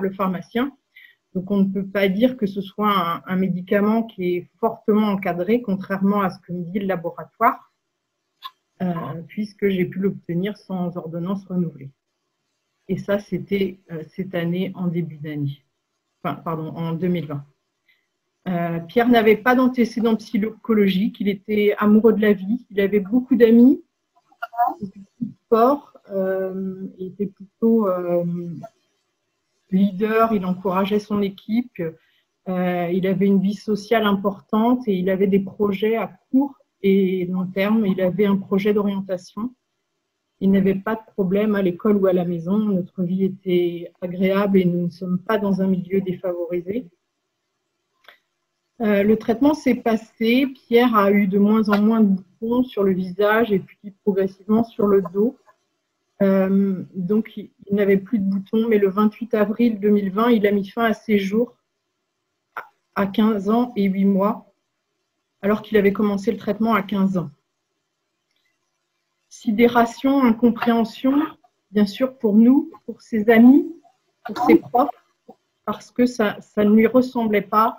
le pharmacien. Donc, on ne peut pas dire que ce soit un médicament qui est fortement encadré, contrairement à ce que me dit le laboratoire, puisque j'ai pu l'obtenir sans ordonnance renouvelée. Et ça, c'était cette année en début d'année, en 2020. Pierre n'avait pas d'antécédents psychologiques, il était amoureux de la vie, il avait beaucoup d'amis, il faisait beaucoup de sport, il était plutôt leader, il encourageait son équipe, il avait une vie sociale importante et il avait des projets à court et long terme. Il avait un projet d'orientation. Il n'avait pas de problème à l'école ou à la maison. Notre vie était agréable et nous ne sommes pas dans un milieu défavorisé. Le traitement s'est passé. Pierre a eu de moins en moins de boutons sur le visage et puis progressivement sur le dos. Donc, il n'avait plus de boutons, mais le 28 avril 2020, il a mis fin à ses jours à 15 ans et 8 mois, alors qu'il avait commencé le traitement à 15 ans. Sidération, incompréhension, bien sûr pour nous, pour ses amis, pour ses profs, parce que ça ne lui ressemblait pas,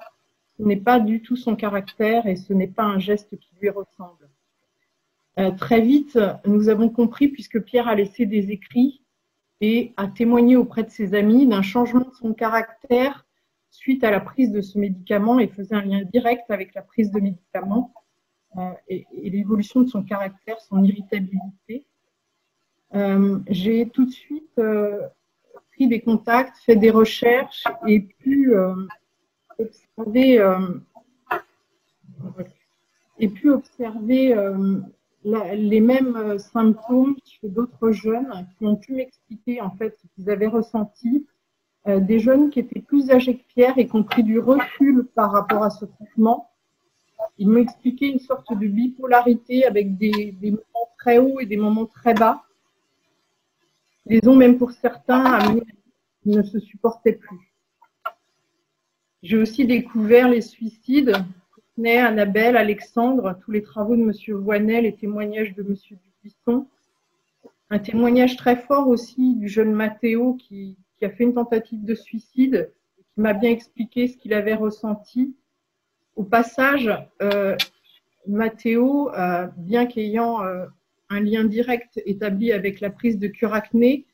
ce n'est pas du tout son caractère et ce n'est pas un geste qui lui ressemble. Très vite, nous avons compris, puisque Pierre a laissé des écrits et a témoigné auprès de ses amis d'un changement de son caractère suite à la prise de ce médicament et faisait un lien direct avec la prise de médicaments et l'évolution de son caractère, son irritabilité. J'ai tout de suite pris des contacts, fait des recherches et pu observer les mêmes symptômes chez d'autres jeunes qui ont pu m'expliquer en fait ce qu'ils avaient ressenti, des jeunes qui étaient plus âgés que Pierre et qui ont pris du recul par rapport à ce traitement. Ils m'ont expliqué une sorte de bipolarité avec des moments très hauts et des moments très bas. Ils ont même pour certains amené, ils ne se supportaient plus. J'ai aussi découvert les suicides. Annabelle, Alexandre, tous les travaux de M. Voinel, les témoignages de M. Dubuisson. Un témoignage très fort aussi du jeune Mathéo qui a fait une tentative de suicide, qui m'a bien expliqué ce qu'il avait ressenti. Au passage, Mathéo, bien qu'ayant un lien direct établi avec la prise de cure acné,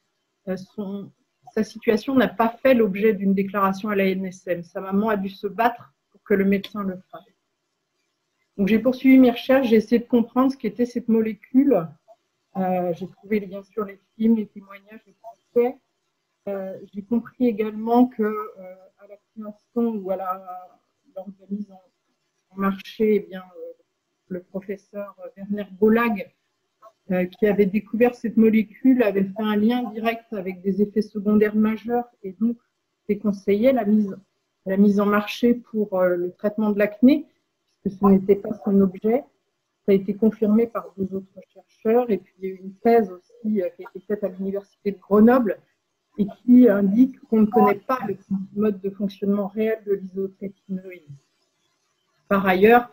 sa sa situation n'a pas fait l'objet d'une déclaration à l'ANSM. Sa maman a dû se battre pour que le médecin le fasse. Donc j'ai poursuivi mes recherches, j'ai essayé de comprendre ce qu'était cette molécule. J'ai trouvé bien sûr les films, les témoignages, les procès. J'ai compris également que à la création ou à leur mise en marché, eh bien, le professeur Werner Bolag, qui avait découvert cette molécule, avait fait un lien direct avec des effets secondaires majeurs et donc déconseillait la mise en marché pour le traitement de l'acné, puisque ce n'était pas son objet. Ça a été confirmé par 2 autres chercheurs, et puis il y a eu une thèse aussi qui a été faite à l'université de Grenoble et qui indique qu'on ne connaît pas le mode de fonctionnement réel de l'isotrétinoïde. Par ailleurs,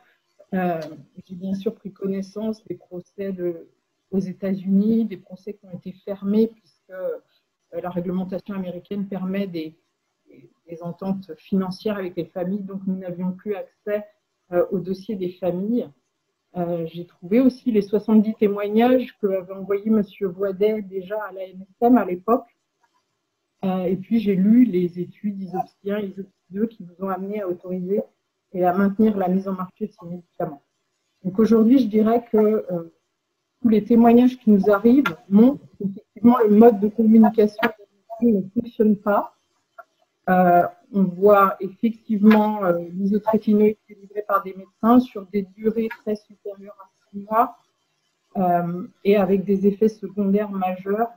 j'ai bien sûr pris connaissance des procès aux États-Unis, des procès qui ont été fermés puisque la réglementation américaine permet des ententes financières avec les familles, donc nous n'avions plus accès au dossier des familles. J'ai trouvé aussi les 70 témoignages que avait envoyé M. Voidet déjà à l'ANSM à l'époque. Et puis j'ai lu les études ISOPSI 1 et ISOPSI 2 qui nous ont amené à autoriser et à maintenir la mise en marché de ces médicaments. Donc aujourd'hui, je dirais que tous les témoignages qui nous arrivent montrent qu'effectivement le mode de communication ne fonctionne pas. On voit effectivement l'isotrétinoïde délivré par des médecins sur des durées très supérieures à 6 mois et avec des effets secondaires majeurs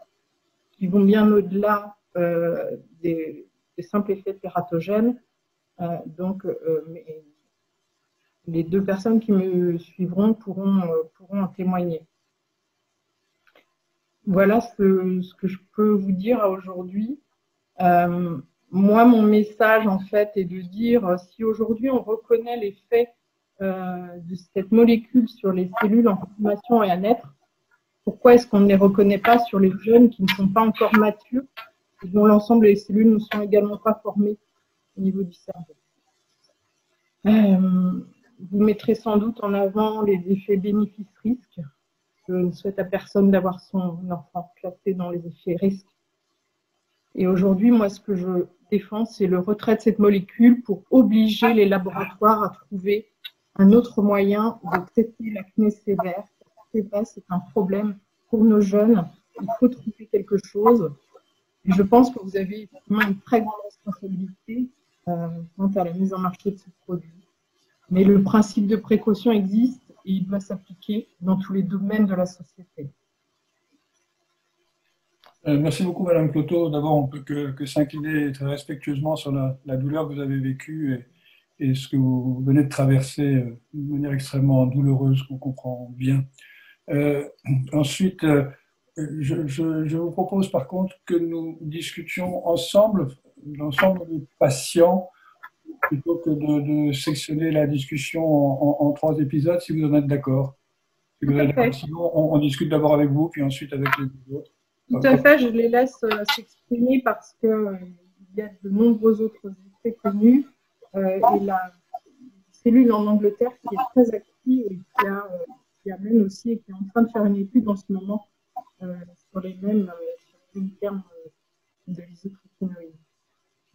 qui vont bien au-delà des simples effets tératogènes. Donc, les 2 personnes qui me suivront pourront en témoigner. Voilà ce que je peux vous dire aujourd'hui. Moi, mon message, en fait, est de dire, si aujourd'hui on reconnaît l'effet de cette molécule sur les cellules en formation et à naître, pourquoi est-ce qu'on ne les reconnaît pas sur les jeunes qui ne sont pas encore matures et dont l'ensemble des cellules ne sont également pas formées au niveau du cerveau? Vous mettrez sans doute en avant les effets bénéfices-risques. Je ne souhaite à personne d'avoir son enfant classé dans les effets risques. Et aujourd'hui, moi, ce que je défends, c'est le retrait de cette molécule pour obliger les laboratoires à trouver un autre moyen de traiter l'acné sévère. C'est vrai, c'est un problème pour nos jeunes. Il faut trouver quelque chose. Et je pense que vous avez effectivement une très grande responsabilité quant à la mise en marché de ce produit. Mais le principe de précaution existe et il doit s'appliquer dans tous les domaines de la société. Merci beaucoup, Madame Cloteau. D'abord, on ne peut que s'incliner très respectueusement sur la douleur que vous avez vécue et ce que vous venez de traverser d'une manière extrêmement douloureuse, qu'on comprend bien. Ensuite, je vous propose par contre que nous discutions ensemble, l'ensemble des patients, plutôt que de sectionner la discussion en 3 épisodes, si vous en êtes d'accord. Sinon, on discute d'abord avec vous, puis ensuite avec les autres. Tout à fait, je les laisse s'exprimer parce qu'il y a de nombreux autres effets connus. Et la cellule en Angleterre qui est très active et qui amène aussi et qui est en train de faire une étude en ce moment sur les mêmes termes de l'isotrétinoïde.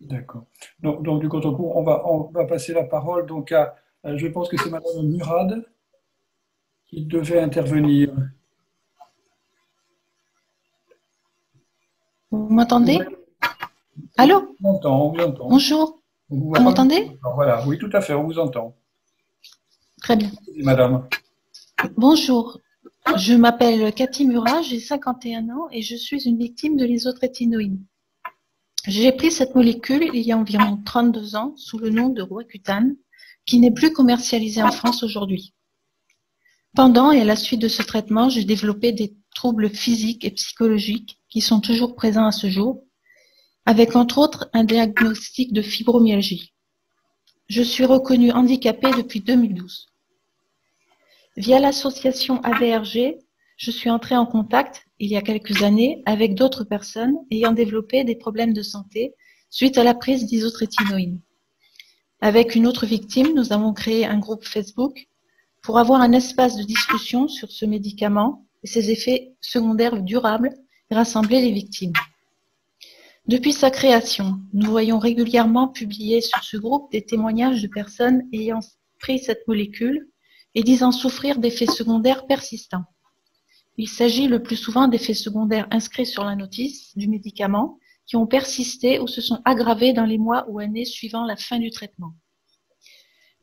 D'accord. Donc, du compte en cours, on va passer la parole donc à, je pense que c'est Madame Murad qui devait intervenir. Vous m'entendez? Allô? On vous entend. Bonjour. Vous m'entendez? Voilà, oui, tout à fait, on vous entend. Très bien. Madame. Bonjour. Je m'appelle Cathy Murat, j'ai 51 ans et je suis une victime de l'isotrétinoïde. J'ai pris cette molécule il y a environ 32 ans sous le nom de Roaccutane, qui n'est plus commercialisée en France aujourd'hui. Pendant et à la suite de ce traitement, j'ai développé des troubles physiques et psychologiques qui sont toujours présents à ce jour, avec entre autres un diagnostic de fibromyalgie. Je suis reconnue handicapée depuis 2012. Via l'association AVRG, je suis entrée en contact il y a quelques années avec d'autres personnes ayant développé des problèmes de santé suite à la prise d'isotrétinoïde. Avec une autre victime, nous avons créé un groupe Facebook pour avoir un espace de discussion sur ce médicament et ses effets secondaires durables et rassembler les victimes. Depuis sa création, nous voyons régulièrement publier sur ce groupe des témoignages de personnes ayant pris cette molécule et disant souffrir d'effets secondaires persistants. Il s'agit le plus souvent d'effets secondaires inscrits sur la notice du médicament qui ont persisté ou se sont aggravés dans les mois ou années suivant la fin du traitement.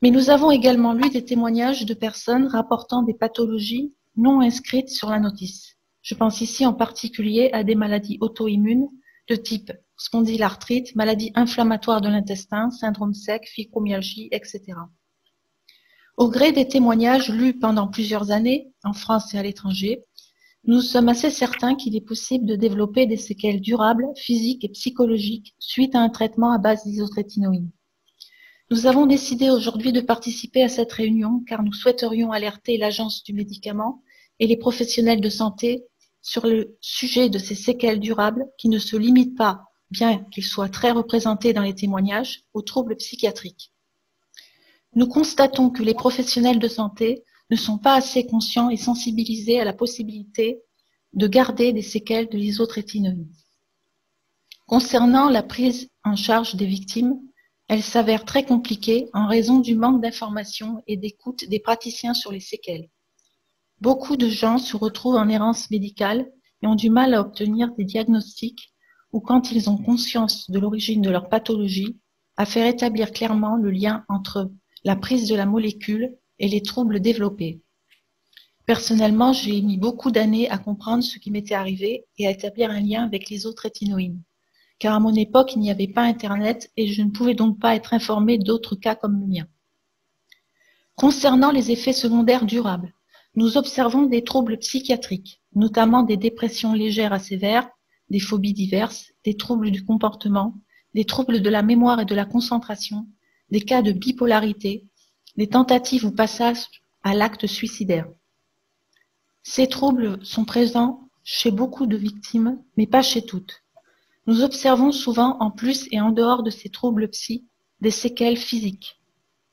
Mais nous avons également lu des témoignages de personnes rapportant des pathologies non inscrites sur la notice. Je pense ici en particulier à des maladies auto-immunes de type spondylarthrite, maladies inflammatoires de l'intestin, syndrome sec, fibromyalgie, etc. Au gré des témoignages lus pendant plusieurs années, en France et à l'étranger, nous sommes assez certains qu'il est possible de développer des séquelles durables, physiques et psychologiques suite à un traitement à base d'isotrétinoïne. Nous avons décidé aujourd'hui de participer à cette réunion car nous souhaiterions alerter l'Agence du médicament et les professionnels de santé sur le sujet de ces séquelles durables qui ne se limitent pas, bien qu'ils soient très représentés dans les témoignages, aux troubles psychiatriques. Nous constatons que les professionnels de santé ne sont pas assez conscients et sensibilisés à la possibilité de garder des séquelles de l'isotrétinoïne. Concernant la prise en charge des victimes, elle s'avère très compliquée en raison du manque d'informations et d'écoute des praticiens sur les séquelles. Beaucoup de gens se retrouvent en errance médicale et ont du mal à obtenir des diagnostics ou, quand ils ont conscience de l'origine de leur pathologie, à faire établir clairement le lien entre la prise de la molécule et les troubles développés. Personnellement, j'ai mis beaucoup d'années à comprendre ce qui m'était arrivé et à établir un lien avec l'isotrétinoïne, car à mon époque, il n'y avait pas Internet et je ne pouvais donc pas être informée d'autres cas comme le mien. Concernant les effets secondaires durables, nous observons des troubles psychiatriques, notamment des dépressions légères à sévères, des phobies diverses, des troubles du comportement, des troubles de la mémoire et de la concentration, des cas de bipolarité, des tentatives ou passages à l'acte suicidaire. Ces troubles sont présents chez beaucoup de victimes, mais pas chez toutes. Nous observons souvent, en plus et en dehors de ces troubles psy, des séquelles physiques,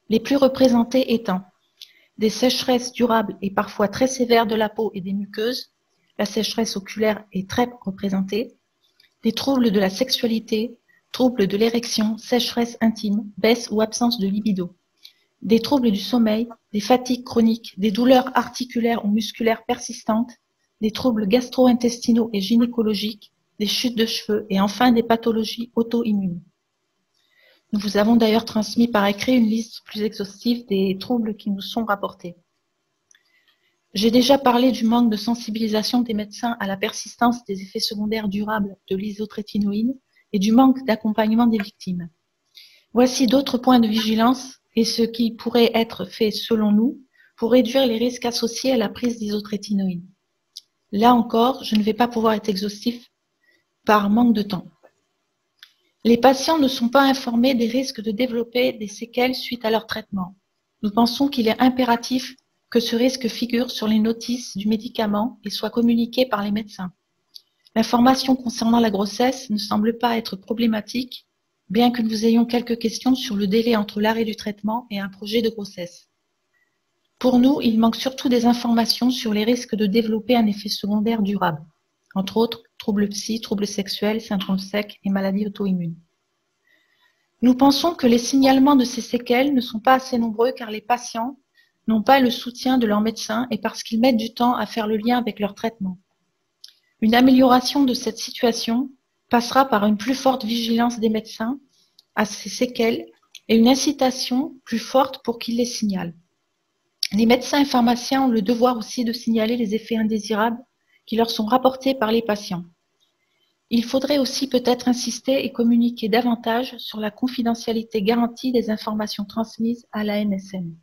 les plus représentées étant des sécheresses durables et parfois très sévères de la peau et des muqueuses, la sécheresse oculaire est très représentée, des troubles de la sexualité, troubles de l'érection, sécheresse intime, baisse ou absence de libido, des troubles du sommeil, des fatigues chroniques, des douleurs articulaires ou musculaires persistantes, des troubles gastro-intestinaux et gynécologiques, des chutes de cheveux et enfin des pathologies auto-immunes. Nous vous avons d'ailleurs transmis par écrit une liste plus exhaustive des troubles qui nous sont rapportés. J'ai déjà parlé du manque de sensibilisation des médecins à la persistance des effets secondaires durables de l'isotrétinoïne et du manque d'accompagnement des victimes. Voici d'autres points de vigilance et ce qui pourrait être fait selon nous pour réduire les risques associés à la prise d'isotrétinoïne. Là encore, je ne vais pas pouvoir être exhaustif par manque de temps. Les patients ne sont pas informés des risques de développer des séquelles suite à leur traitement. Nous pensons qu'il est impératif que ce risque figure sur les notices du médicament et soit communiqué par les médecins. L'information concernant la grossesse ne semble pas être problématique, bien que nous ayons quelques questions sur le délai entre l'arrêt du traitement et un projet de grossesse. Pour nous, il manque surtout des informations sur les risques de développer un effet secondaire durable, entre autres troubles psy, troubles sexuels, syndrome sec et maladies auto-immunes. Nous pensons que les signalements de ces séquelles ne sont pas assez nombreux car les patients n'ont pas le soutien de leur médecin et parce qu'ils mettent du temps à faire le lien avec leur traitement. Une amélioration de cette situation passera par une plus forte vigilance des médecins à ces séquelles et une incitation plus forte pour qu'ils les signalent. Les médecins et pharmaciens ont le devoir aussi de signaler les effets indésirables qui leur sont rapportés par les patients. Il faudrait aussi peut-être insister et communiquer davantage sur la confidentialité garantie des informations transmises à l'ANSM.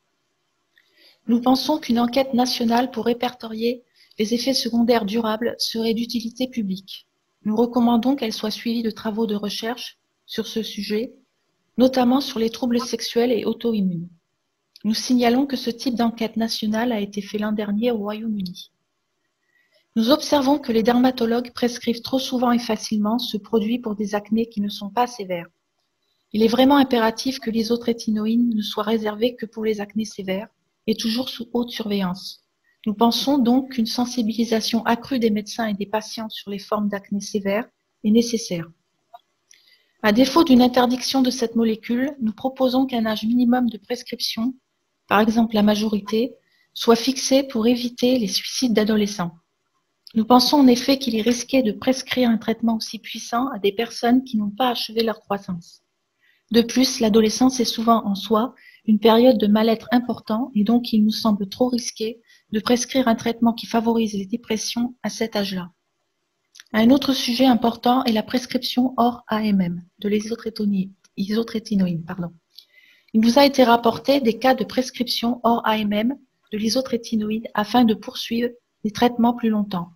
Nous pensons qu'une enquête nationale pour répertorier les effets secondaires durables serait d'utilité publique. Nous recommandons qu'elle soit suivie de travaux de recherche sur ce sujet, notamment sur les troubles sexuels et auto-immunes. Nous signalons que ce type d'enquête nationale a été fait l'an dernier au Royaume-Uni. Nous observons que les dermatologues prescrivent trop souvent et facilement ce produit pour des acnés qui ne sont pas sévères. Il est vraiment impératif que l'isotrétinoïne ne soit réservée que pour les acnés sévères et toujours sous haute surveillance. Nous pensons donc qu'une sensibilisation accrue des médecins et des patients sur les formes d'acné sévères est nécessaire. À défaut d'une interdiction de cette molécule, nous proposons qu'un âge minimum de prescription, par exemple la majorité, soit fixé pour éviter les suicides d'adolescents. Nous pensons en effet qu'il est risqué de prescrire un traitement aussi puissant à des personnes qui n'ont pas achevé leur croissance. De plus, l'adolescence est souvent en soi une période de mal-être important et donc il nous semble trop risqué de prescrire un traitement qui favorise les dépressions à cet âge-là. Un autre sujet important est la prescription hors AMM de l'isotrétinoïne. Il nous a été rapporté des cas de prescription hors AMM de l'isotrétinoïde afin de poursuivre les traitements plus longtemps.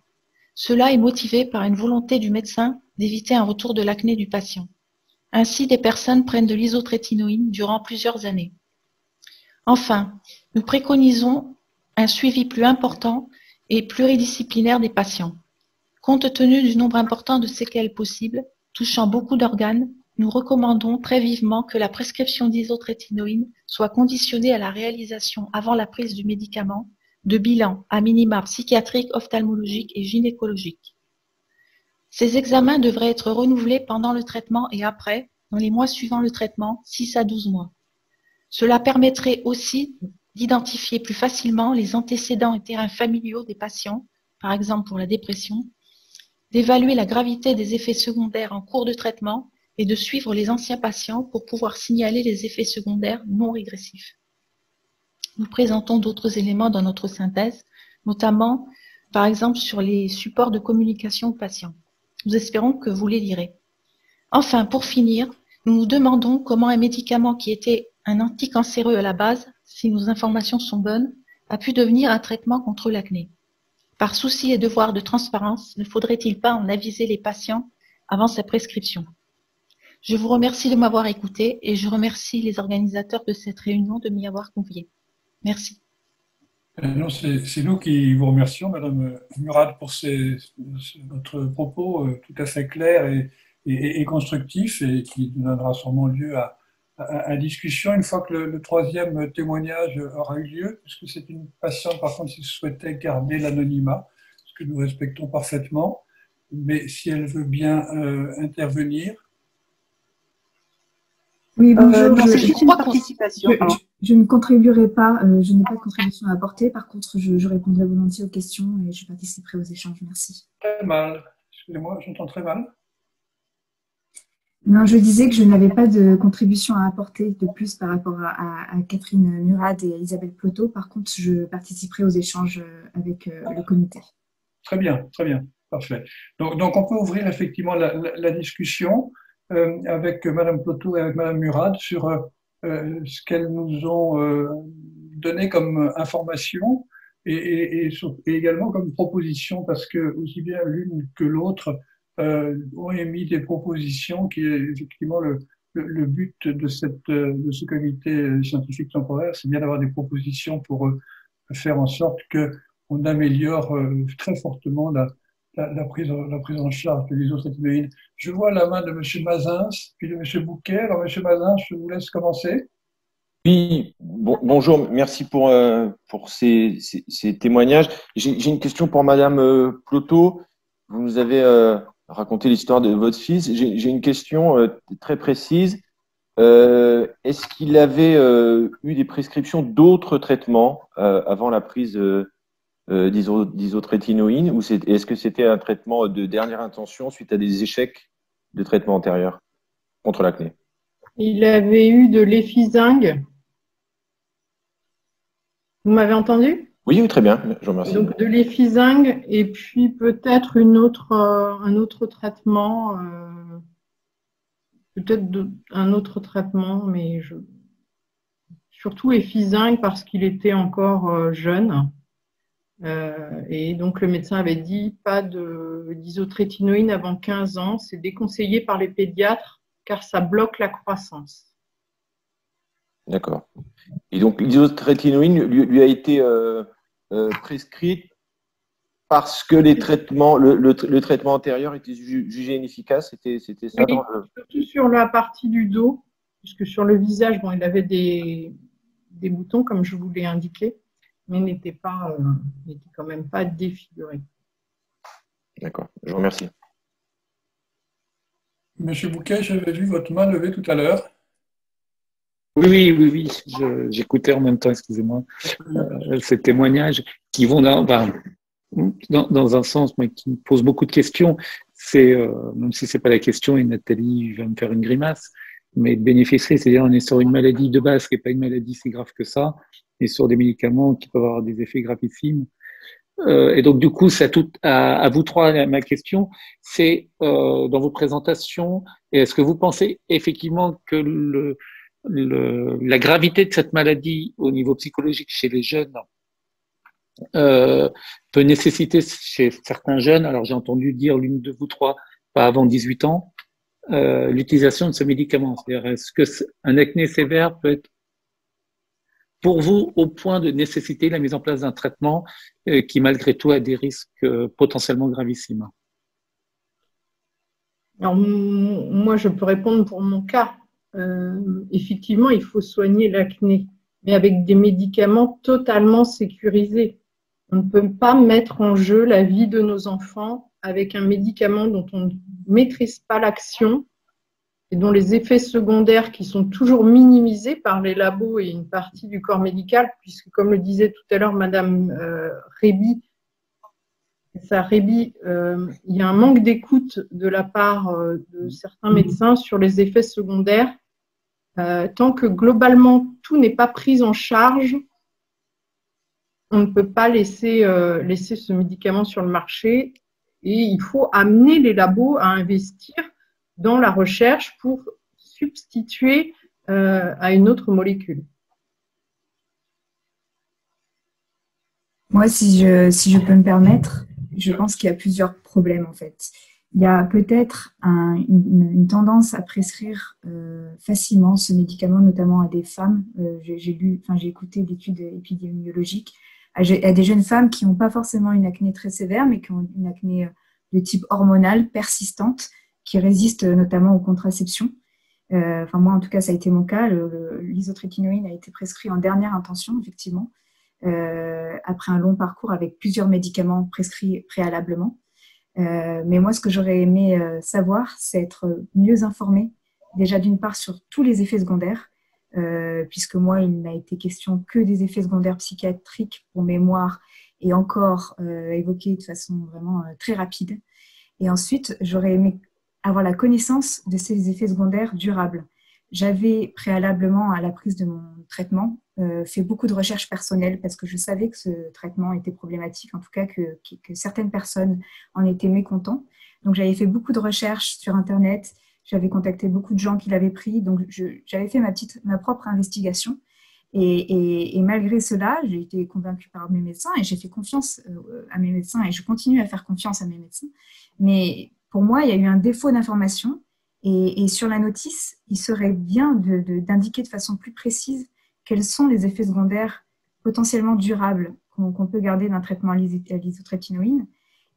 Cela est motivé par une volonté du médecin d'éviter un retour de l'acné du patient. Ainsi, des personnes prennent de l'isotrétinoïne durant plusieurs années. Enfin, nous préconisons un suivi plus important et pluridisciplinaire des patients. Compte tenu du nombre important de séquelles possibles, touchant beaucoup d'organes, nous recommandons très vivement que la prescription d'isotrétinoïne soit conditionnée à la réalisation avant la prise du médicament de bilans à minima psychiatriques, ophtalmologiques et gynécologiques. Ces examens devraient être renouvelés pendant le traitement et après, dans les mois suivant le traitement, 6 à 12 mois. Cela permettrait aussi d'identifier plus facilement les antécédents et terrains familiaux des patients, par exemple pour la dépression, d'évaluer la gravité des effets secondaires en cours de traitement et de suivre les anciens patients pour pouvoir signaler les effets secondaires non régressifs. Nous présentons d'autres éléments dans notre synthèse, notamment, par exemple, sur les supports de communication aux patients. Nous espérons que vous les lirez. Enfin, pour finir, nous nous demandons comment un médicament qui était un anticancéreux à la base, si nos informations sont bonnes, a pu devenir un traitement contre l'acné. Par souci et devoir de transparence, ne faudrait-il pas en aviser les patients avant sa prescription? Je vous remercie de m'avoir écouté et je remercie les organisateurs de cette réunion de m'y avoir convié. Merci. Non, c'est nous qui vous remercions, Madame Murad, pour votre propos tout à fait clair et constructif et qui donnera sûrement lieu à discussion une fois que le troisième témoignage aura eu lieu, puisque c'est une patiente, par contre, qui souhaitait garder l'anonymat, ce que nous respectons parfaitement, mais si elle veut bien intervenir. Oui, bonjour. Non, c'est juste une participation. Je ne contribuerai pas, je n'ai pas de contribution à apporter. Par contre, je répondrai volontiers aux questions et je participerai aux échanges. Merci. Très mal. Excusez-moi, j'entends très mal. Non, je disais que je n'avais pas de contribution à apporter de plus par rapport à Catherine Murad et à Isabelle Ploto. Par contre, je participerai aux échanges avec le comité. Très bien, parfait. Donc on peut ouvrir effectivement la discussion avec Madame Ploto et avec Madame Murad sur ce qu'elles nous ont donné comme information et également comme proposition, parce que aussi bien l'une que l'autre ont émis des propositions qui est effectivement le but de ce comité scientifique temporaire, c'est bien d'avoir des propositions pour faire en sorte qu'on améliore très fortement la prise en charge de l'isotrétinoïne. Je vois la main de M. Mazins, puis de M. Bouquet. Alors, M. Mazins, je vous laisse commencer. Oui, bonjour, merci pour ces témoignages. J'ai une question pour Madame Ploto. Vous nous avez raconté l'histoire de votre fils. J'ai une question très précise. Est-ce qu'il avait eu des prescriptions d'autres traitements avant la prise d'isotrétinoïne, ou est-ce que c'était un traitement de dernière intention suite à des échecs de traitement antérieurs contre l'acné? Il avait eu de l'effizingue. Vous m'avez entendu? Oui, très bien, je vous remercie. Donc de l'effizingue et puis peut-être un autre traitement, mais surtout effizingue parce qu'il était encore jeune. Et donc le médecin avait dit pas d'isotrétinoïne avant 15 ans, c'est déconseillé par les pédiatres car ça bloque la croissance. D'accord. Et donc l'isotrétinoïne lui a été prescrite parce que les traitements, le traitement antérieur était jugé inefficace, c'était ça? Oui, surtout sur la partie du dos, puisque sur le visage, bon, il avait des boutons comme je vous l'ai indiqué, mais n'était quand même pas défiguré. D'accord, je vous remercie. Monsieur Bouquet, j'avais vu votre main levée tout à l'heure. Oui. J'écoutais en même temps, excusez-moi, ces témoignages qui vont dans un sens, mais qui me posent beaucoup de questions. C'est, même si c'est pas la question, et Nathalie va me faire une grimace, mais de bénéficier, c'est-à-dire on est sur une maladie de base qui n'est pas une maladie si grave que ça, et sur des médicaments qui peuvent avoir des effets gravissimes. Et donc, du coup, c'est à vous trois, ma question, c'est dans vos présentations, est-ce que vous pensez effectivement que la gravité de cette maladie au niveau psychologique chez les jeunes peut nécessiter chez certains jeunes, alors j'ai entendu dire l'une de vous trois, pas avant 18 ans, l'utilisation de ce médicament. C'est-à-dire, est-ce que un acné sévère peut être pour vous au point de nécessiter la mise en place d'un traitement qui malgré tout a des risques potentiellement gravissimes? Alors, moi, je peux répondre pour mon cas. Effectivement, il faut soigner l'acné, mais avec des médicaments totalement sécurisés. On ne peut pas mettre en jeu la vie de nos enfants avec un médicament dont on ne maîtrise pas l'action et dont les effets secondaires qui sont toujours minimisés par les labos et une partie du corps médical, puisque comme le disait tout à l'heure Madame Réby, il y a un manque d'écoute de la part de certains médecins sur les effets secondaires. Tant que globalement tout n'est pas pris en charge, on ne peut pas laisser ce médicament sur le marché et il faut amener les labos à investir dans la recherche pour substituer à une autre molécule. Moi, si je peux me permettre, je pense qu'il y a plusieurs problèmes en fait. Il y a peut-être une tendance à prescrire facilement ce médicament, notamment à des femmes. J'ai écouté d'études épidémiologiques à des jeunes femmes qui n'ont pas forcément une acné très sévère, mais qui ont une acné de type hormonal persistante, qui résiste notamment aux contraceptions. Moi, en tout cas, ça a été mon cas. L'isotrétinoïne a été prescrit en dernière intention, effectivement, après un long parcours avec plusieurs médicaments prescrits préalablement. Mais moi, ce que j'aurais aimé savoir, c'est être mieux informée, déjà d'une part sur tous les effets secondaires, puisque moi, il n'a été question que des effets secondaires psychiatriques pour mémoire et encore évoqués de façon vraiment très rapide. Et ensuite, j'aurais aimé avoir la connaissance de ces effets secondaires durables. J'avais préalablement à la prise de mon traitement fait beaucoup de recherches personnelles parce que je savais que ce traitement était problématique, en tout cas que certaines personnes en étaient mécontents. Donc j'avais fait beaucoup de recherches sur Internet, j'avais contacté beaucoup de gens qui l'avaient pris, donc j'avais fait ma propre investigation. Et malgré cela, j'ai été convaincue par mes médecins et j'ai fait confiance à mes médecins et je continue à faire confiance à mes médecins. Mais pour moi, il y a eu un défaut d'information et sur la notice, il serait bien d'indiquer de façon plus précise quels sont les effets secondaires potentiellement durables qu'on peut garder d'un traitement à l'isotrétinoïne.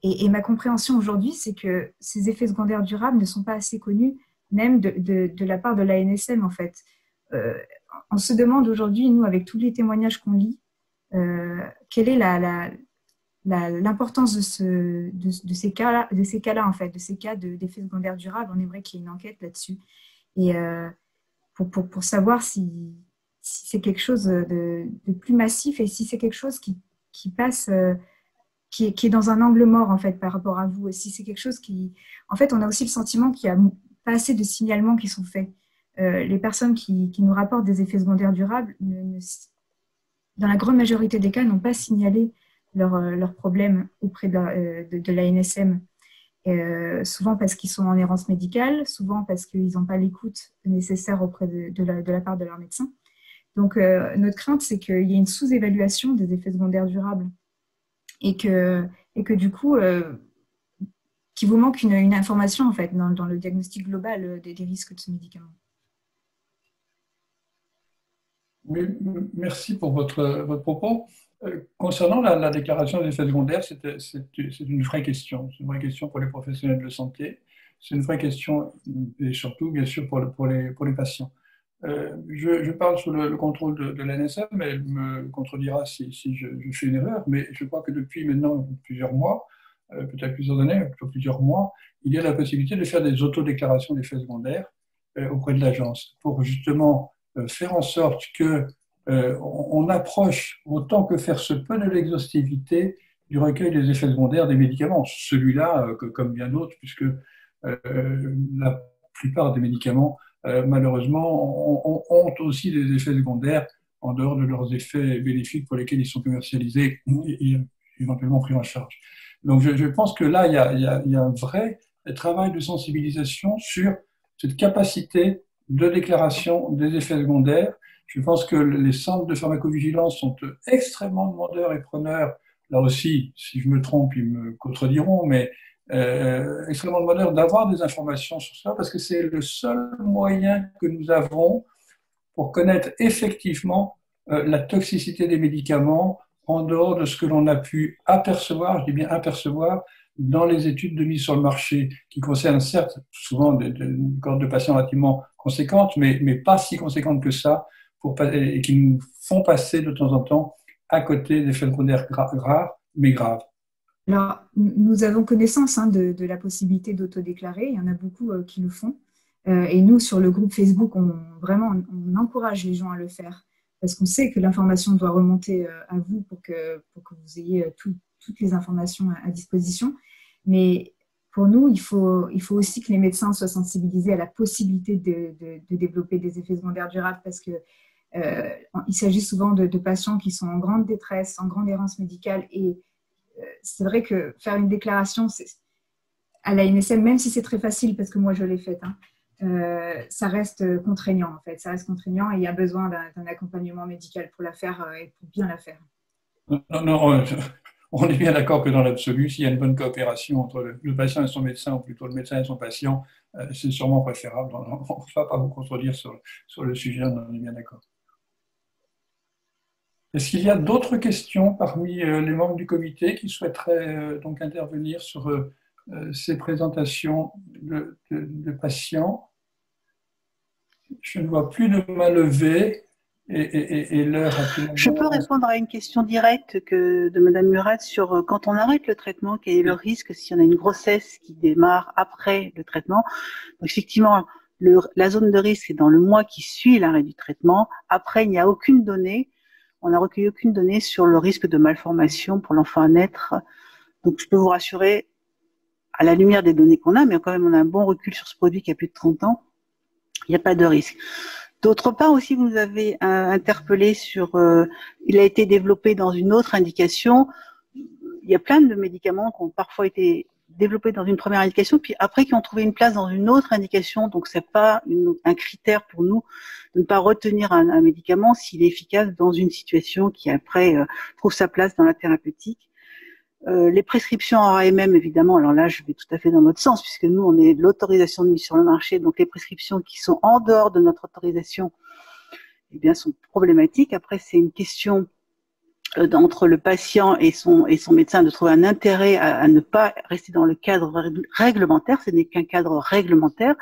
Et ma compréhension aujourd'hui, c'est que ces effets secondaires durables ne sont pas assez connus, même de la part de l'ANSM, en fait. On se demande aujourd'hui, nous, avec tous les témoignages qu'on lit, quelle est l'importance de ces cas-là, en fait, de ces cas d'effets secondaires durables. On aimerait qu'il y ait une enquête là-dessus. Et pour savoir si c'est quelque chose de plus massif et si c'est quelque chose qui passe, qui est dans un angle mort, en fait, par rapport à vous. Et si c'est quelque chose qui... En fait, on a aussi le sentiment qu'il n'y a pas assez de signalements qui sont faits. Les personnes qui nous rapportent des effets secondaires durables, dans la grande majorité des cas, n'ont pas signalé leurs problèmes auprès de l'ANSM. Souvent parce qu'ils sont en errance médicale, souvent parce qu'ils n'ont pas l'écoute nécessaire auprès de la part de leur médecin. Donc, notre crainte, c'est qu'il y ait une sous-évaluation des effets secondaires durables et que du coup, qu'il vous manque une information en fait, dans le diagnostic global des risques de ce médicament. Merci pour votre propos. Concernant la déclaration des effets secondaires, c'est une vraie question. C'est une vraie question pour les professionnels de santé. C'est une vraie question, et surtout, bien sûr, pour les patients. Je parle sous le contrôle de l'ANSM, elle me contredira si je fais une erreur, mais je crois que depuis maintenant plusieurs mois, peut-être plusieurs années, plutôt plusieurs mois, il y a la possibilité de faire des autodéclarations d'effets secondaires auprès de l'agence pour justement faire en sorte que on approche autant que faire se peut de l'exhaustivité du recueil des effets secondaires des médicaments. Celui-là, comme bien d'autres, puisque la plupart des médicaments, malheureusement, ont aussi des effets secondaires en dehors de leurs effets bénéfiques pour lesquels ils sont commercialisés et éventuellement pris en charge. Donc je pense que là, il y a un vrai travail de sensibilisation sur cette capacité de déclaration des effets secondaires. Je pense que les centres de pharmacovigilance sont extrêmement demandeurs et preneurs. Là aussi, si je me trompe, ils me contrediront, mais extrêmement demandeurs d'avoir des informations sur cela parce que c'est le seul moyen que nous avons pour connaître effectivement la toxicité des médicaments en dehors de ce que l'on a pu apercevoir, je dis bien apercevoir, dans les études de mise sur le marché qui concernent certes souvent une cohorte de patients relativement conséquente, mais pas si conséquente que ça, et qui nous font passer de temps en temps à côté d'effets secondaires rares, mais graves. Alors, nous avons connaissance de la possibilité d'autodéclarer. Il y en a beaucoup qui le font. Et nous, sur le groupe Facebook, on encourage les gens à le faire parce qu'on sait que l'information doit remonter à vous pour que vous ayez toutes les informations à disposition. Mais pour nous, il faut aussi que les médecins soient sensibilisés à la possibilité de développer des effets secondaires durables parce que il s'agit souvent de patients qui sont en grande détresse, en grande errance médicale et c'est vrai que faire une déclaration à la NSM, même si c'est très facile parce que moi je l'ai faite, ça reste contraignant en fait, ça reste contraignant et il y a besoin d'un accompagnement médical pour la faire et pour bien la faire. Non, on est bien d'accord que dans l'absolu, s'il y a une bonne coopération entre le patient et son médecin, ou plutôt le médecin et son patient, c'est sûrement préférable. On ne va pas vous contredire sur le sujet, on est bien d'accord. Est-ce qu'il y a d'autres questions parmi les membres du comité qui souhaiteraient donc intervenir sur ces présentations de patients? Je ne vois plus de main levée et l'heure a tout. Je peux répondre à une question directe de Mme Murat sur quand on arrête le traitement, quel est le risque si on a une grossesse qui démarre après le traitement. Donc, effectivement, la zone de risque est dans le mois qui suit l'arrêt du traitement. Après, il n'y a aucune donnée. On n'a recueilli aucune donnée sur le risque de malformation pour l'enfant à naître. Donc, je peux vous rassurer, à la lumière des données qu'on a, mais quand même, on a un bon recul sur ce produit qui a plus de 30 ans, il n'y a pas de risque. D'autre part aussi, vous nous avez interpellé sur, il a été développé dans une autre indication. Il y a plein de médicaments qui ont parfois été développés dans une première indication, puis après qui ont trouvé une place dans une autre indication. Donc, c'est pas un critère pour nous de ne pas retenir un médicament s'il est efficace dans une situation qui après trouve sa place dans la thérapeutique. Les prescriptions en AMM, évidemment, alors là, je vais tout à fait dans notre sens, puisque nous, on est de l'autorisation de mise sur le marché, donc les prescriptions qui sont en dehors de notre autorisation, eh bien, sont problématiques. Après, c'est une question entre le patient et son médecin de trouver un intérêt à ne pas rester dans le cadre réglementaire. Ce n'est qu'un cadre réglementaire.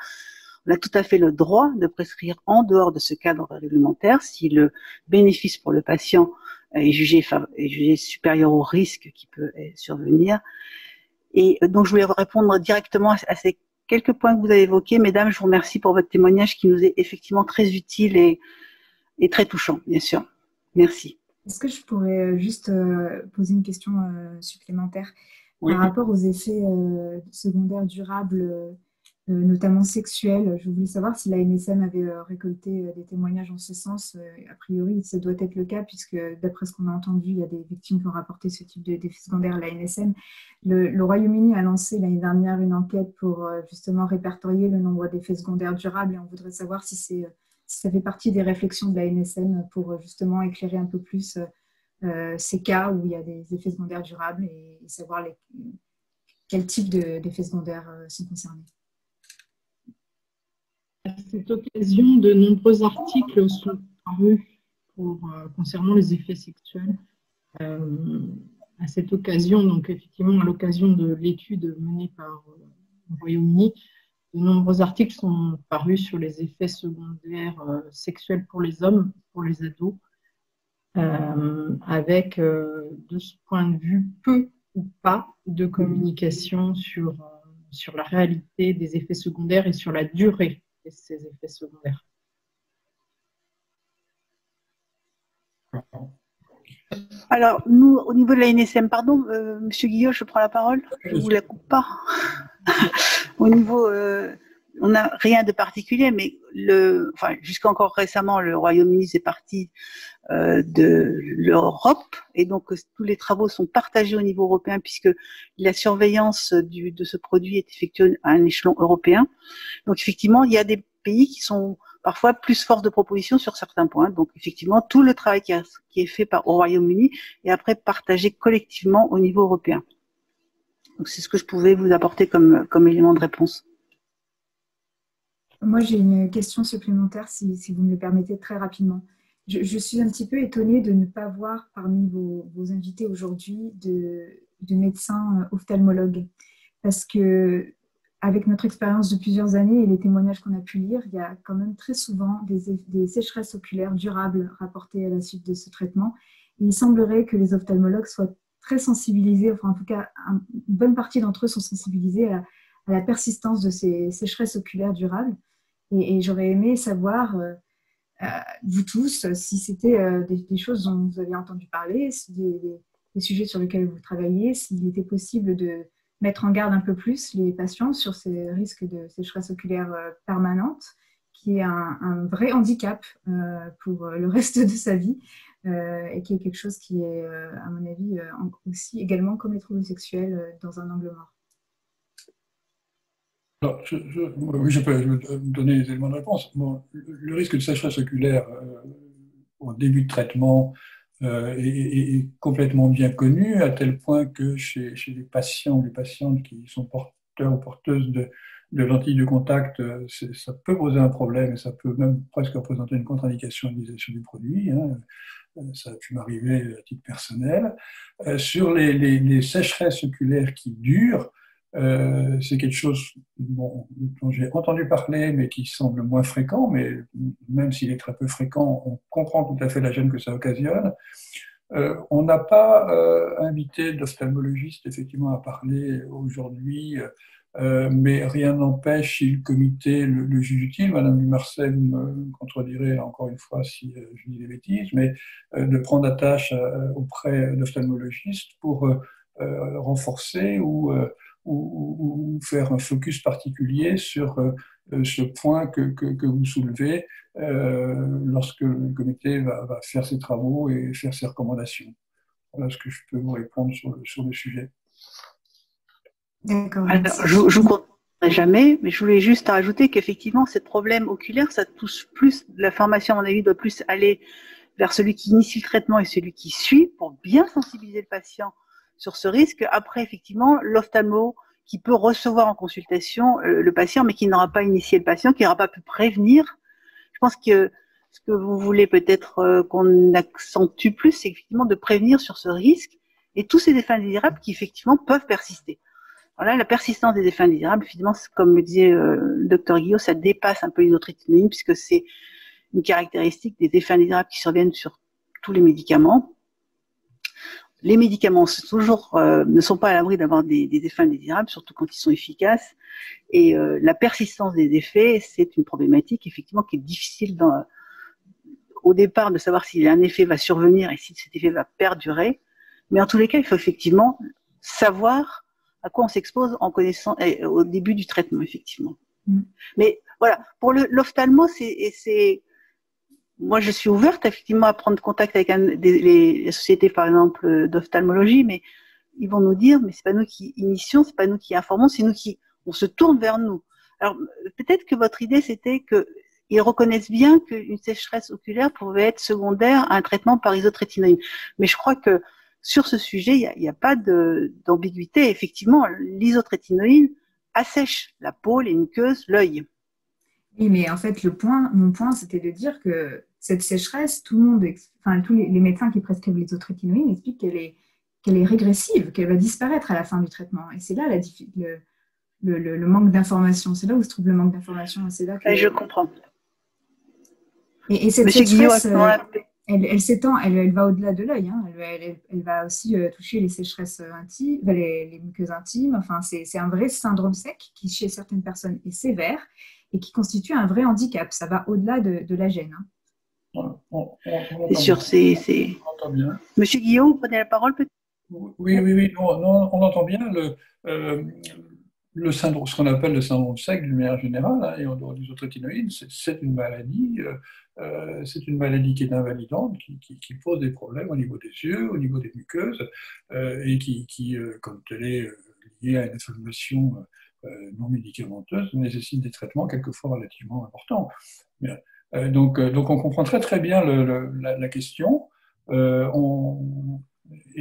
On a tout à fait le droit de prescrire en dehors de ce cadre réglementaire si le bénéfice pour le patient est jugé supérieur au risque qui peut survenir. Et donc, je voulais répondre directement à ces quelques points que vous avez évoqués. Mesdames, je vous remercie pour votre témoignage qui nous est effectivement très utile et très touchant, bien sûr. Merci. Est-ce que je pourrais juste poser une question supplémentaire Oui. Par rapport aux effets secondaires durables, notamment sexuels? Je voulais savoir si la NSM avait récolté des témoignages en ce sens. A priori, ça doit être le cas puisque d'après ce qu'on a entendu, il y a des victimes qui ont rapporté ce type d'effets secondaires à la NSM. Le Royaume-Uni a lancé l'année dernière une enquête pour justement répertorier le nombre d'effets secondaires durables et on voudrait savoir si ça fait partie des réflexions de la NSM pour justement éclairer un peu plus ces cas où il y a des effets secondaires durables et savoir quel type d'effets secondaires sont concernés. À cette occasion, de nombreux articles sont parus concernant les effets sexuels. À cette occasion, donc effectivement, à l'occasion de l'étude menée par le Royaume-Uni, de nombreux articles sont parus sur les effets secondaires sexuels pour les hommes, pour les ados, avec, de ce point de vue, peu ou pas de communication sur la réalité des effets secondaires et sur la durée de ces effets secondaires. Alors, nous, au niveau de la NSM, pardon, Monsieur Guillot, je prends la parole, je ne vous la coupe pas. Au niveau, on n'a rien de particulier, mais jusqu'à encore récemment, le Royaume-Uni c'est parti de l'Europe, et donc tous les travaux sont partagés au niveau européen puisque la surveillance de ce produit est effectuée à un échelon européen. Donc effectivement, il y a des pays qui sont parfois plus force de proposition sur certains points. Donc effectivement, tout le travail qui est fait au Royaume-Uni est après partagé collectivement au niveau européen. Donc c'est ce que je pouvais vous apporter comme élément de réponse. Moi, j'ai une question supplémentaire, si vous me le permettez, très rapidement. Je suis un petit peu étonnée de ne pas voir parmi vos invités aujourd'hui de médecins ophtalmologues. Parce que, avec notre expérience de plusieurs années et les témoignages qu'on a pu lire, il y a quand même très souvent des sécheresses oculaires durables rapportées à la suite de ce traitement. Et il semblerait que les ophtalmologues soient très sensibilisés, enfin en tout cas, une bonne partie d'entre eux sont sensibilisés à la persistance de ces sécheresses oculaires durables. Et j'aurais aimé savoir, vous tous, si c'était des choses dont vous avez entendu parler, des sujets sur lesquels vous travaillez, s'il était possible de mettre en garde un peu plus les patients sur ces risques de sécheresse oculaire permanente, qui est un vrai handicap pour le reste de sa vie, et qui est quelque chose qui est, à mon avis, aussi également comme les troubles sexuels dans un angle mort. Alors, oui, je peux donner des éléments de réponse. Bon, le risque de sécheresse oculaire au début de traitement est complètement bien connu, à tel point que chez les patients ou les patientes qui sont porteurs ou porteuses de lentilles de contact, ça peut poser un problème et ça peut même presque représenter une contre-indication à l'utilisation du produit. Hein. Ça a pu m'arriver à titre personnel. Sur les sécheresses oculaires qui durent, c'est quelque chose dont j'ai entendu parler, mais qui semble moins fréquent, mais même s'il est très peu fréquent, on comprend tout à fait la gêne que ça occasionne. On n'a pas invité d'ophtalmologiste effectivement à parler aujourd'hui, mais rien n'empêche, si le comité le juge utile, Madame Dumarcet me contredirait encore une fois si je dis des bêtises, mais de prendre attache auprès d'ophtalmologistes pour renforcer ou faire un focus particulier sur ce point que vous soulevez lorsque le comité va faire ses travaux et faire ses recommandations. Voilà ce que je peux vous répondre sur le sujet. D'accord. Je vous comprendrai jamais, mais je voulais juste rajouter qu'effectivement, ce problème oculaire, ça touche plus, la formation, à mon avis, doit plus aller vers celui qui initie le traitement et celui qui suit pour bien sensibiliser le patient sur ce risque. Après, effectivement, l'ophtalmo qui peut recevoir en consultation le patient, mais qui n'aura pas initié le patient, qui n'aura pas pu prévenir. Je pense que ce que vous voulez peut-être qu'on accentue plus, c'est effectivement de prévenir sur ce risque et tous ces effets indésirables qui effectivement peuvent persister. Voilà, la persistance des effets indésirables, évidemment, comme le disait le docteur Guillot, ça dépasse un peu l'isotrétinoïne puisque c'est une caractéristique des effets indésirables qui surviennent sur tous les médicaments. Les médicaments ne sont pas à l'abri d'avoir des effets indésirables, surtout quand ils sont efficaces. Et la persistance des effets, c'est une problématique effectivement qui est difficile au départ de savoir si un effet va survenir et si cet effet va perdurer. Mais en tous les cas, il faut effectivement savoir à quoi on s'expose en connaissant au début du traitement, effectivement. Mais voilà, pour l'ophtalmo, moi, je suis ouverte effectivement à prendre contact avec les sociétés, par exemple, d'ophtalmologie, mais ils vont nous dire, mais c'est pas nous qui initions, c'est pas nous qui informons, c'est nous on se tourne vers nous. Alors, peut-être que votre idée, c'était qu'ils reconnaissent bien qu'une sécheresse oculaire pouvait être secondaire à un traitement par isotrétinoïne. Mais je crois que sur ce sujet, il n'y a pas d'ambiguïté. Effectivement, l'isotrétinoïne assèche la peau, les muqueuses, l'œil. Oui, mais en fait, mon point, c'était de dire que cette sécheresse, tous les médecins qui prescrivent l'isotrétinoïne expliquent qu'elle est régressive, qu'elle va disparaître à la fin du traitement. Et c'est là le manque d'information. C'est là où se trouve le manque d'information. C'est là que... Je comprends. Et cette sécheresse... elle s'étend, elle va au-delà de l'œil, hein. Elle va aussi toucher les sécheresses intimes, les muqueuses intimes. Enfin, c'est un vrai syndrome sec qui, chez certaines personnes, est sévère et qui constitue un vrai handicap. Ça va au-delà de la gêne, hein. C'est sûr, c'est. On entend bien. Monsieur Guillaume, vous prenez la parole peut-être? Oui, non, on entend bien le syndrome, ce qu'on appelle le syndrome sec d'une manière générale, hein, et en dehors des autres rétinoïdes, c'est une maladie. C'est une maladie qui est invalidante, qui pose des problèmes au niveau des yeux, au niveau des muqueuses, et qui comme telle est liée à une inflammation non médicamenteuse, nécessite des traitements quelquefois relativement importants. Donc on comprend très bien la question, et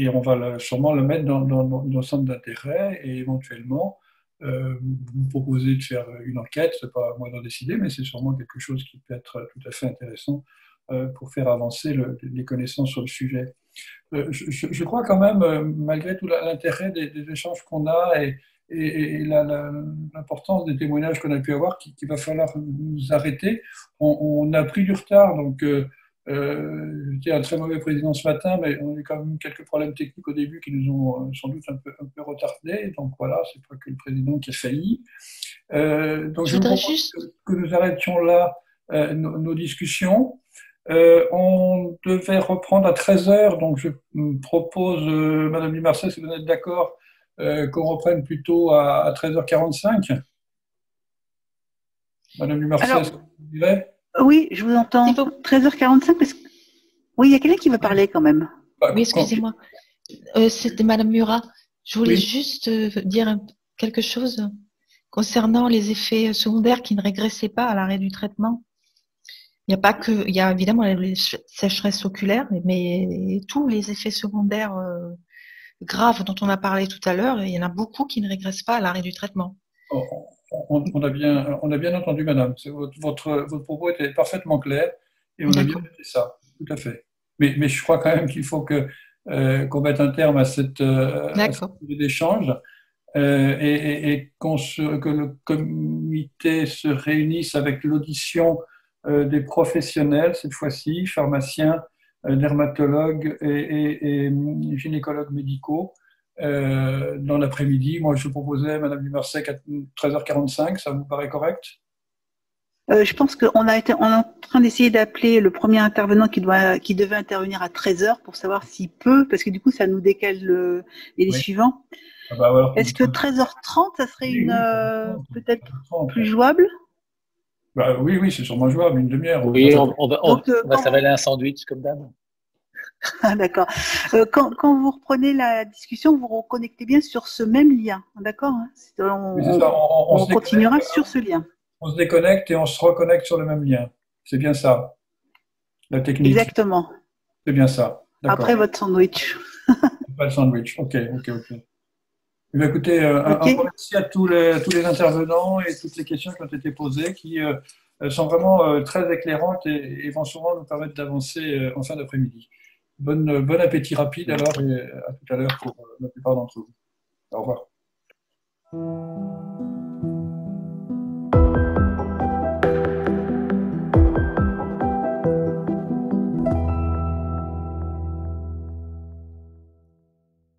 on va sûrement le mettre dans le centre d'intérêt, et éventuellement vous proposez de faire une enquête, c'est pas à moi d'en décider, mais c'est sûrement quelque chose qui peut être tout à fait intéressant pour faire avancer les connaissances sur le sujet. Je crois quand même, malgré tout l'intérêt des échanges qu'on a et l'importance des témoignages qu'on a pu avoir, qu'il va falloir nous arrêter. On a pris du retard, donc j'étais un très mauvais président ce matin, mais on a eu quand même quelques problèmes techniques au début qui nous ont sans doute un peu retardés. Donc voilà, c'est pas que le président qui a failli. Donc je vous propose que nous arrêtions là nos discussions. On devait reprendre à 13h, donc je propose, Madame Dumarsais, si vous êtes d'accord, qu'on reprenne plutôt à 13h45. Madame Dumarsais, vous direz ? Oui, je vous entends. 13h45, parce que... Oui, il y a quelqu'un qui veut parler quand même. Oui, excusez-moi. C'était Madame Murat. Je voulais juste dire quelque chose concernant les effets secondaires qui ne régressaient pas à l'arrêt du traitement. Il y a évidemment les sécheresses oculaires, mais tous les effets secondaires graves dont on a parlé tout à l'heure, il y en a beaucoup qui ne régressent pas à l'arrêt du traitement. On a bien entendu, madame. Votre propos était parfaitement clair et on a bien noté ça, tout à fait. Mais je crois quand même qu'il faut qu'on mette un terme à cette échange et que le comité se réunisse avec l'audition des professionnels, cette fois-ci, pharmaciens, dermatologues et gynécologues médicaux, dans l'après-midi. Moi, je proposais, Madame Dumarsais, à 13h45, ça vous paraît correct? Je pense qu'on est en train d'essayer d'appeler le premier intervenant qui devait intervenir à 13h pour savoir s'il peut, parce que du coup, ça nous décale les suivants. Ah bah alors, est-ce que 13h30, ça serait peut-être plus jouable? Bah, oui, c'est sûrement jouable, une demi-heure. Oui, on va s'avaler un sandwich comme d'hab. Ah, d'accord. Quand vous reprenez la discussion, vous reconnectez bien sur ce même lien, d'accord? On continuera sur ce lien. On se déconnecte et on se reconnecte sur le même lien. C'est bien ça, la technique. Exactement. C'est bien ça. Après votre sandwich. Pas le sandwich. Ok. Eh bien, écoutez, un grand merci à tous les intervenants et toutes les questions qui ont été posées, qui sont vraiment très éclairantes et vont sûrement nous permettre d'avancer en fin d'après-midi. Bon appétit rapide alors et à tout à l'heure pour la plupart d'entre vous. Au revoir.